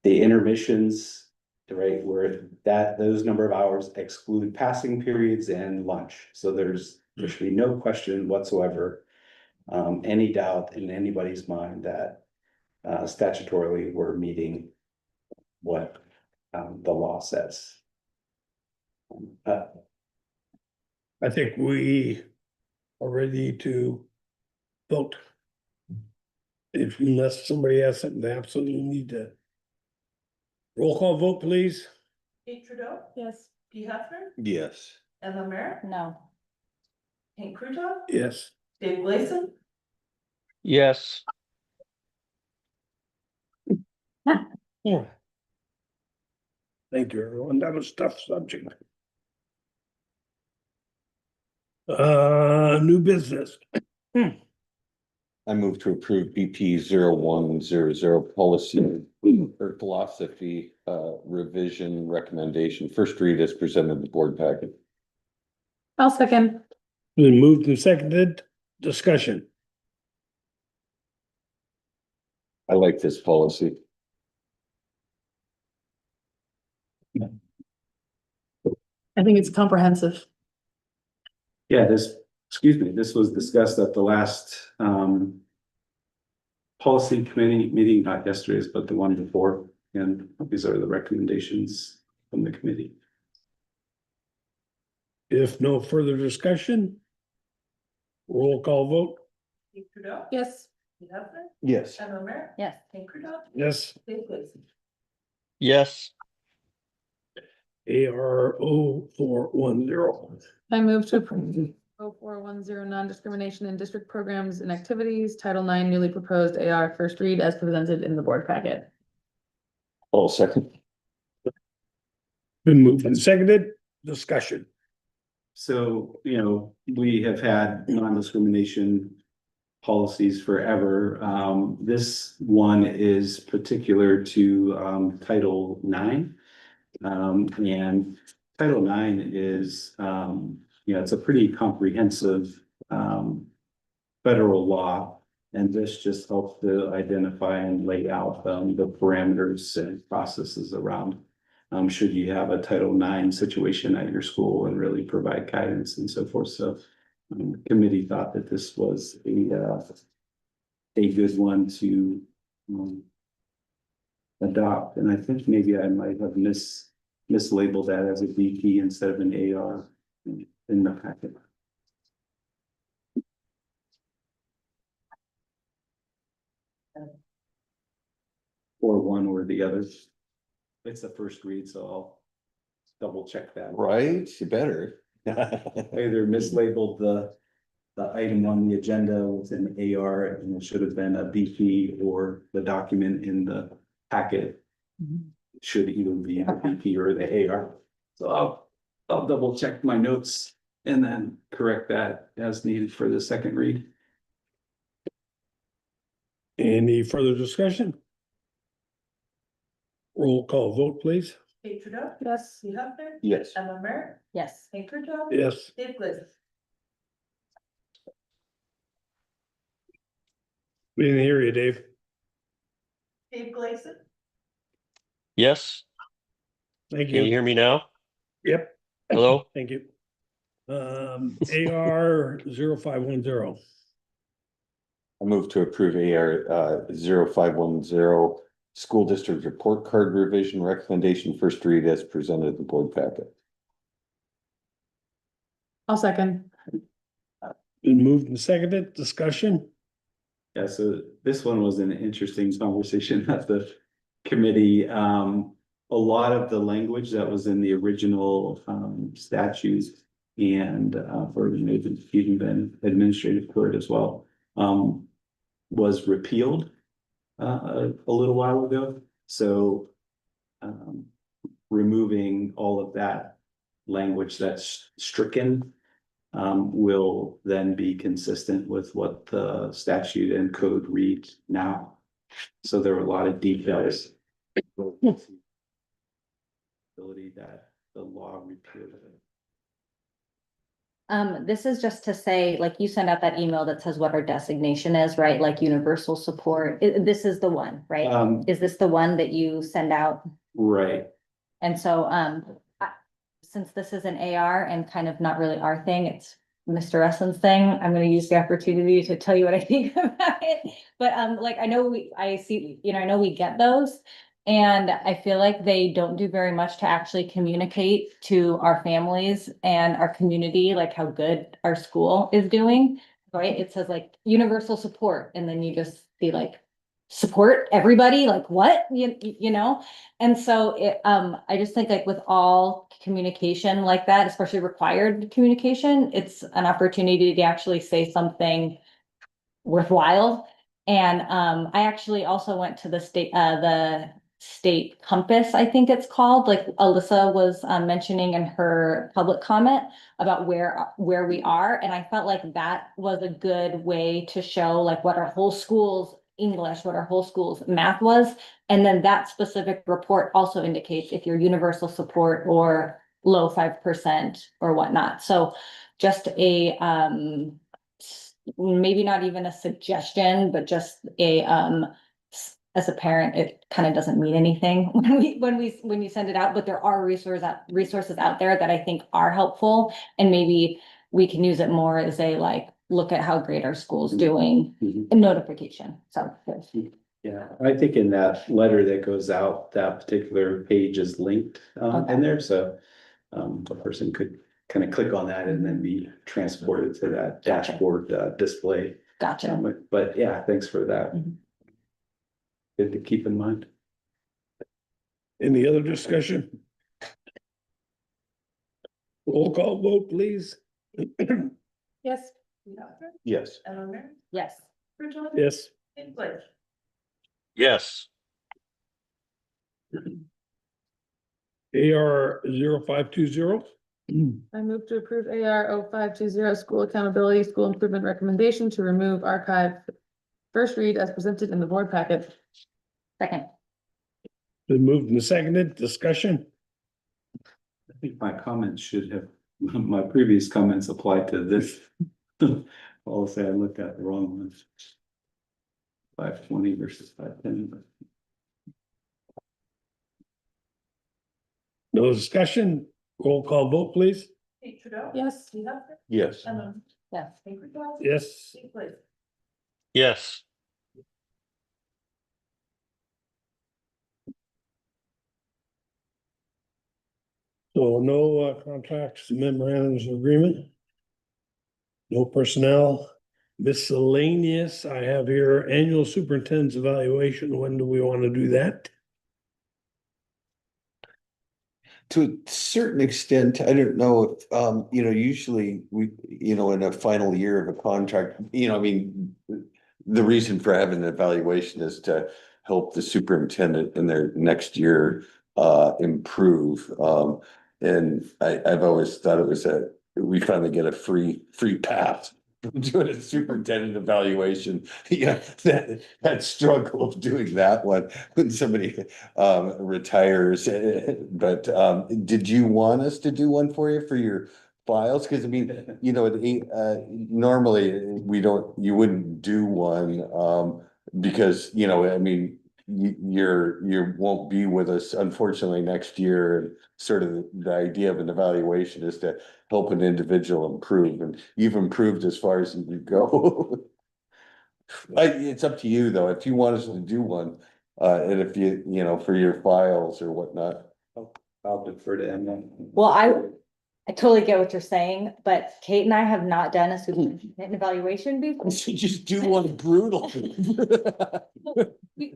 the intermissions, right, where those number of hours exclude passing periods and lunch. So there should be no question whatsoever, any doubt in anybody's mind that statutorily we're meeting what the law says. I think we are ready to vote. If unless somebody has something they absolutely need to. Roll call vote, please. Kate Trudeau, Yes. Guy Hefner, Yes. Emma Merritt, No. Hank Crudup, Yes. Dave Gleason, Yes. Yeah. Thank you, everyone. That was a tough subject. New business. I move to approve BP 0100 policy or philosophy revision recommendation. First read as presented in the board packet. I'll second. Been moved and seconded. Discussion. I like this policy. I think it's comprehensive. Yeah, this was discussed at the last policy committee meeting, not yesterday's, but the one before, and these are the recommendations from the committee. If no further discussion. Roll call vote. Kate Trudeau, Yes. Guy Hefner, Yes. Emma Merritt, Yes. Hank Crudup, Yes. Dave Gleason. Yes. ARO 410. I move to approve 0410 non-discrimination in district programs and activities, Title IX newly proposed AR first read as presented in the board packet. All second. Been moved and seconded. Discussion. So, you know, we have had non-discrimination policies forever. This one is particular to Title IX. And Title IX is, you know, it's a pretty comprehensive federal law. And this just helps to identify and lay out the parameters and processes around should you have a Title IX situation at your school and really provide guidance and so forth. So the committee thought that this was a good one to adopt. And I think maybe I might have mislabeled that as a BP instead of an AR in the packet. Or one or the other. It's the first read, so I'll double check that. Right, you better. Either mislabeled the item on the agenda with an AR and it should have been a BP, or the document in the packet should either be the BP or the AR. So I'll double check my notes and then correct that as needed for the second read. Any further discussion? Roll call vote, please. Kate Trudeau, Yes. Guy Hefner, Yes. Emma Merritt, Yes. Hank Crudup, Yes. Dave Gleason. We didn't hear you, Dave. Dave Gleason, Yes. Thank Can you you. hear me now? Yep. Hello? Thank you. AR 0510. I move to approve AR 0510 school district report card revision recommendation first read as presented in the board packet. I'll second. Been moved and seconded, discussion? Yeah, so this one was an interesting conversation at the committee. A lot of the language that was in the original statutes and for even been administrative court as well was repealed a little while ago. So removing all of that language that's stricken will then be consistent with what the statute and code read now. So there were a lot of details. Ability that the law repealed. This is just to say, like, you send out that email that says what our designation is, right? Like universal support. This is the one, right? Is this the one that you send out? Right. And so, since this is an AR and kind of not really our thing, it's Mr. Essen's thing, I'm gonna use the opportunity to tell you what I think about it. But, like, I know I see, I know we get those. And I feel like they don't do very much to actually communicate to our families and our community, like how good our school is doing, right? It says like universal support, and then you just see like support everybody, like what, you know? And so I just think like with all communication like that, especially required communication, it's an opportunity to actually say something worthwhile. And I actually also went to the state compass, I think it's called, like Alyssa was mentioning in her public comment about where we are. And I felt like that was a good way to show like what our whole school's English, what our whole school's math was. And then that specific report also indicates if you're universal support or low 5% or whatnot. So just a maybe not even a suggestion, but just a as a parent, it kind of doesn't mean anything when you send it out, but there are resources out there that I think are helpful, and maybe we can use it more as a like look at how great our school's doing a notification. So yeah, I think in that letter that goes out, that particular page is linked in there, so a person could kind of click on that and then be transported to that dashboard display. Gotcha. But yeah, thanks for that. Good to keep in mind. Any other discussion? Roll call vote, please. Yes. Yes. Yes. Yes. Yes. AR 0520. I move to approve AR 0520 school accountability, school improvement recommendation to remove archive first read as presented in the board packet. Second. Been moved and seconded, discussion? I think my comments should have, my previous comments apply to this. I'll say I looked at the wrong ones. 520 versus 510. No discussion, roll call vote, please. Yes. Yes. Yes. Yes. Yes. So no contracts, memorandums of agreement. No personnel. Miscellaneous, I have here annual superintendent's evaluation. When do we want to do that? To a certain extent, I don't know if, usually we, in a final year of a contract, I mean, the reason for having an evaluation is to help the superintendent in their next year improve. And I've always thought it was we finally get a free pass doing a superintendent evaluation. Yeah, that struggle of doing that one when somebody retires. But did you want us to do one for you for your files? Because I mean, normally you wouldn't do one because I mean, you won't be with us unfortunately next year. And sort of the idea of an evaluation is to help an individual improve, and you've improved as far as you can go. It's up to you, though, if you want us to do one, and if you know, for your files or whatnot. I'll defer to Emma. Well, I totally get what you're saying, but Kate and I have not done a superintendent evaluation before. So just do one brutal.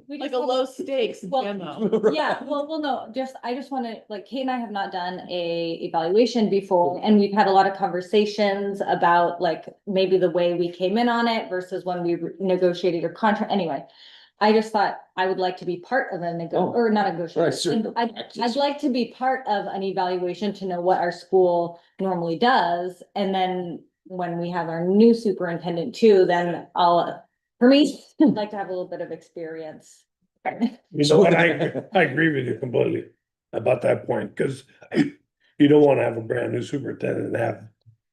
Like a low stakes demo. Yeah, well, no, I just wanna, like, Kate and I have not done a evaluation before, and we've had a lot of conversations about like maybe the way we came in on it versus when we negotiated your contract, anyway. I just thought I would like to be part of or not a negotiation. I'd like to be part of an evaluation to know what our school normally does, and then when we have our new superintendent too, then for me, I'd like to have a little bit of experience. You know what, I agree with you completely about that point, because you don't wanna have a brand new superintendent and have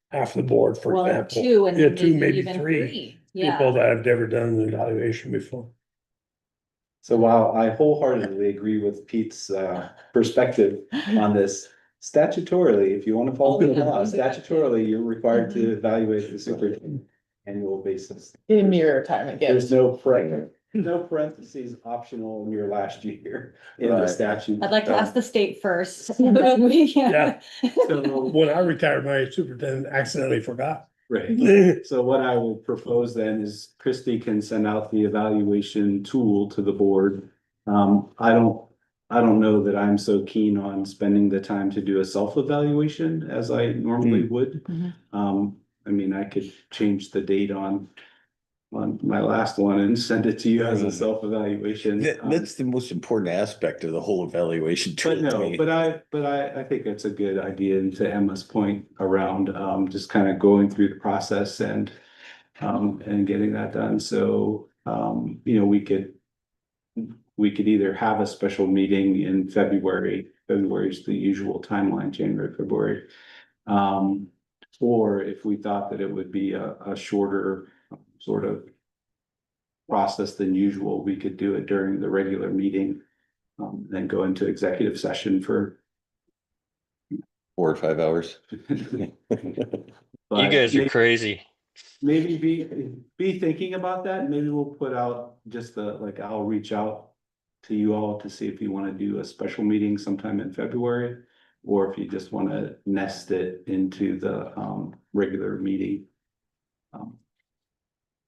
half the board, for Well, example. two and Yeah, two, maybe even three Yeah. people that have never done an evaluation before. So while I wholeheartedly agree with Pete's perspective on this, statutorily, if you want to follow the law, statutorily, you're required to evaluate the superintendent annual basis. In your retirement There's gift. no parentheses optional in your last year in the Right. statute. I'd like to ask the state first. And then Yeah. So, When I retired, my superintendent accidentally forgot. right. So what I will propose then is Christie can send out the evaluation tool to the board. I don't know that I'm so keen on spending the time to do a self-evaluation as I normally would. Mhm. I mean, I could change the date on my last one and send it to you as a self-evaluation. That's the most important aspect of the whole evaluation tool. But no, I think it's a good idea, and to Emma's point around, just kind of going through the process and getting that done. So, you know, we could either have a special meeting in February. February is the usual timeline, January, February. Or if we thought that it would be a shorter sort of process than usual, we could do it during the regular meeting. Then go into executive session for 4 or 5 hours. You guys are crazy. Maybe be thinking about that. Maybe we'll put out just I'll reach out to you all to see if you want to do a special meeting sometime in February, or if you just want to nest it into the regular meeting.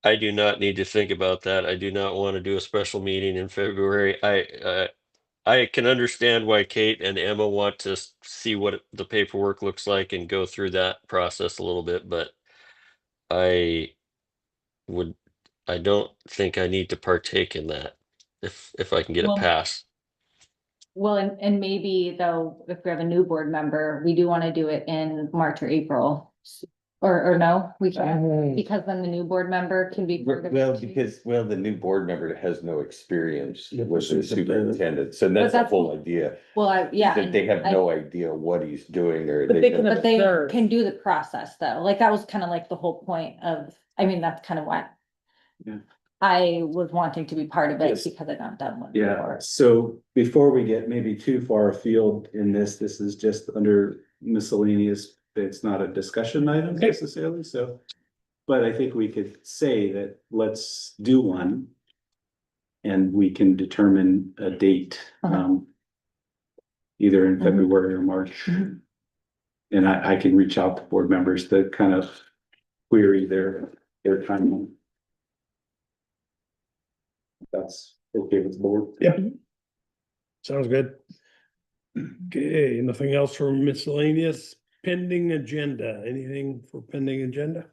I do not need to think about that. I do not want to do a special meeting in February. I can understand why Kate and Emma want to see what the paperwork looks like and go through that process a little bit, but I would, I don't think I need to partake in that if I can get a Well- pass. Well, and maybe though, if we have a new board member, we do want to do it in March or April. Or no, we can't, because then the new board member can be. part of it Well, too. because, the new board member has no experience with the superintendent, so that's the that's- whole idea. Well, yeah. That they have no idea what he's doing, or But they can But they observe. can do the process though, like that was kind of like the whole point of, I mean, that's kind of what. Yeah. I was wanting to be part of it Yes. because I've not done one Yeah, before. so before we get maybe too far afield in this is just under miscellaneous. It's not a discussion item necessarily, so. But I think we could say that let's do one. And we can determine a date, either in February or March. And I can reach out to board members to kind of query their timeline. That's okay with the board. Yep. Sounds good. Okay, nothing else for miscellaneous pending agenda? Anything for pending agenda?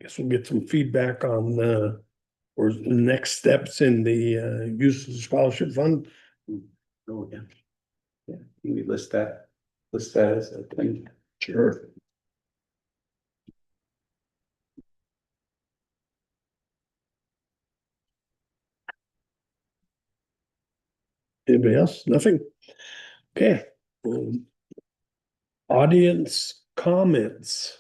Guess we'll get some feedback on or the next steps in the use of the scholarship fund. Oh, yeah. Yeah, can we list that as a thing? Sure. Anybody else? Nothing? Okay. Audience comments.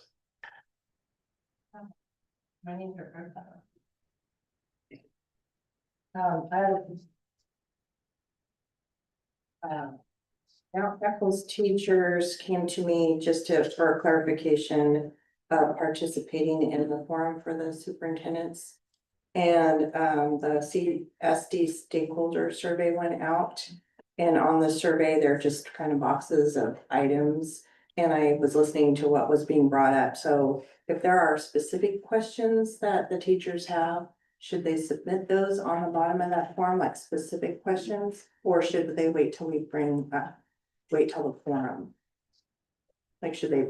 Eccles teachers came to me just for clarification of participating in the forum for the superintendents. And the CSD stakeholder survey went out. And on the survey, there are just kind of boxes of items. And I was listening to what was being brought up. So if there are specific questions that the teachers have, should they submit those on the bottom of that form, like specific questions? Or should they wait till we wait till the forum? Like, should they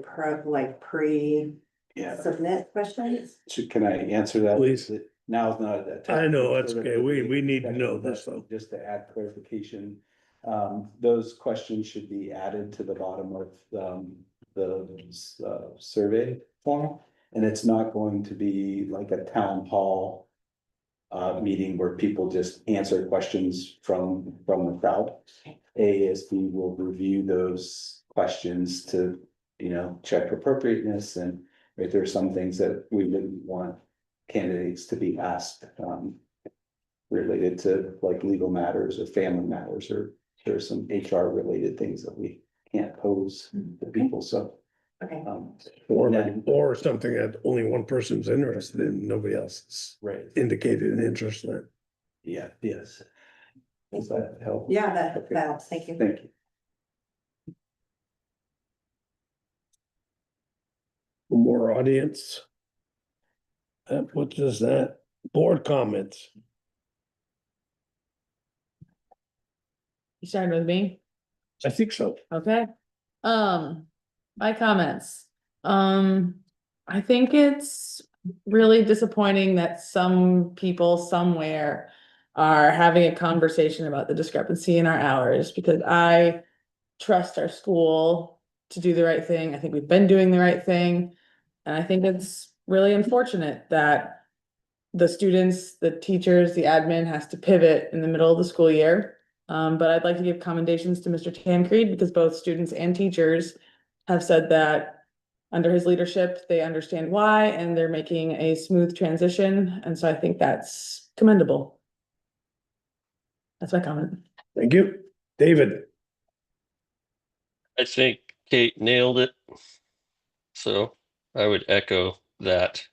Yeah. submit questions? So can I answer that? Please. Now's not that time. I know, that's okay. We need to know this though. Just to add clarification, those questions should be added to the bottom of the survey form. And it's not going to be like a town hall meeting where people just answer questions from the crowd. AASB will review those questions to, check appropriateness, and if there's some things that we wouldn't want candidates to be asked related to like legal matters or family matters, or there's some HR related things that we can't pose to people, so. Okay. Or something that only one person's interested in, nobody else has Right. indicated an interest in it. Yeah, yes. Does that help? Yeah, that Okay. helps. Thank you. Thank you. More audience. What does that? Board comments. You starting with me? I think so. Okay. My comments. I think it's really disappointing that some people somewhere are having a conversation about the discrepancy in our hours, because I trust our school to do the right thing. I think we've been doing the right thing. And I think it's really unfortunate that the students, the teachers, the admin has to pivot in the middle of the school year. But I'd like to give commendations to Mr. Tancred, because both students and teachers have said that under his leadership, they understand why, and they're making a smooth transition. And so I think that's commendable. That's my comment. Thank you. David. I think Kate nailed it. So I would echo that.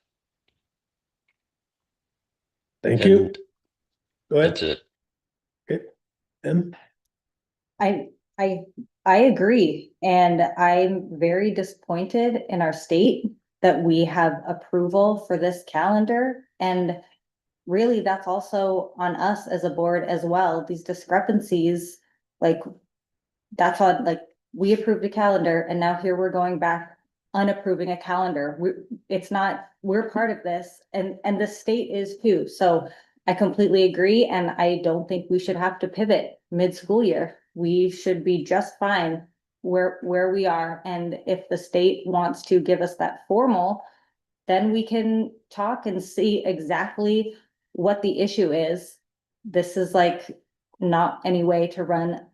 Thank you. And Go ahead. that's it. Okay. Em? I agree, and I'm very disappointed in our state that we have approval for this calendar, and really that's also on us as a board as well. These discrepancies, like, that's on, like, we approved a calendar and now here we're going back unapproving a calendar. We're part of this, and the state is too. So I completely agree, and I don't think we should have to pivot mid-school year. We should be just fine where we are, and if the state wants to give us that formal, then we can talk and see exactly what the issue is. This is like not any way to run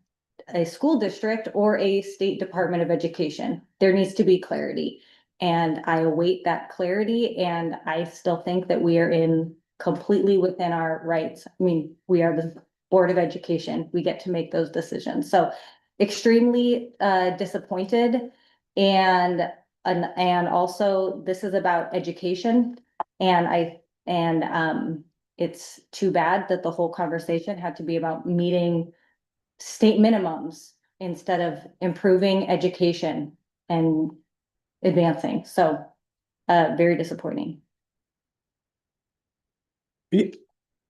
a school district or a state Department of Education. There needs to be clarity. And I await that clarity, and I still think that we are completely within our rights. I mean, we are the Board of Education. We get to make those decisions. So extremely disappointed, and also this is about education. And it's too bad that the whole conversation had to be about meeting state minimums instead of improving education and advancing. So very disappointing.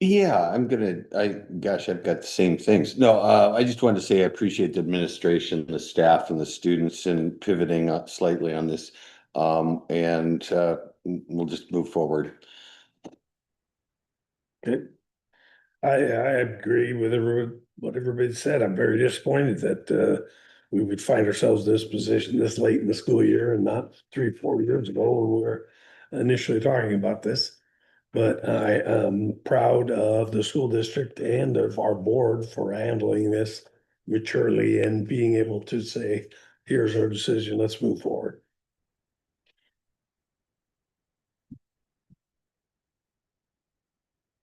Yeah, I've got the same things. No, I just wanted to say I appreciate the administration, the staff and the students in pivoting up slightly on this. And we'll just move forward. Okay. I agree with what everybody said. I'm very disappointed that we would find ourselves in this position this late in the school year and not 3-4 years ago when we were initially talking about this. But I am proud of the school district and of our board for handling this maturely and being able to say, here's our decision, let's move forward.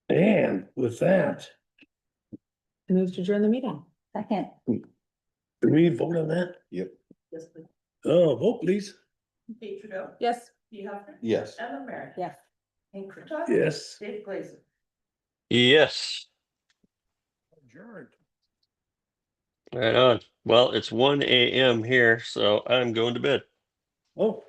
And with that, Move to adjourn the meeting. Second. Do we vote on that? Yep. Yes, please. Oh, vote please. Kate Trudeau, Yes. Dee Hoffner, Yes. Ellen Merrick. Yes. Hank Kurtop. Yes. Dave Glazer. Yes, Adjourned. right on. Well, it's 1 a.m. here, so I'm going to bed. Oh.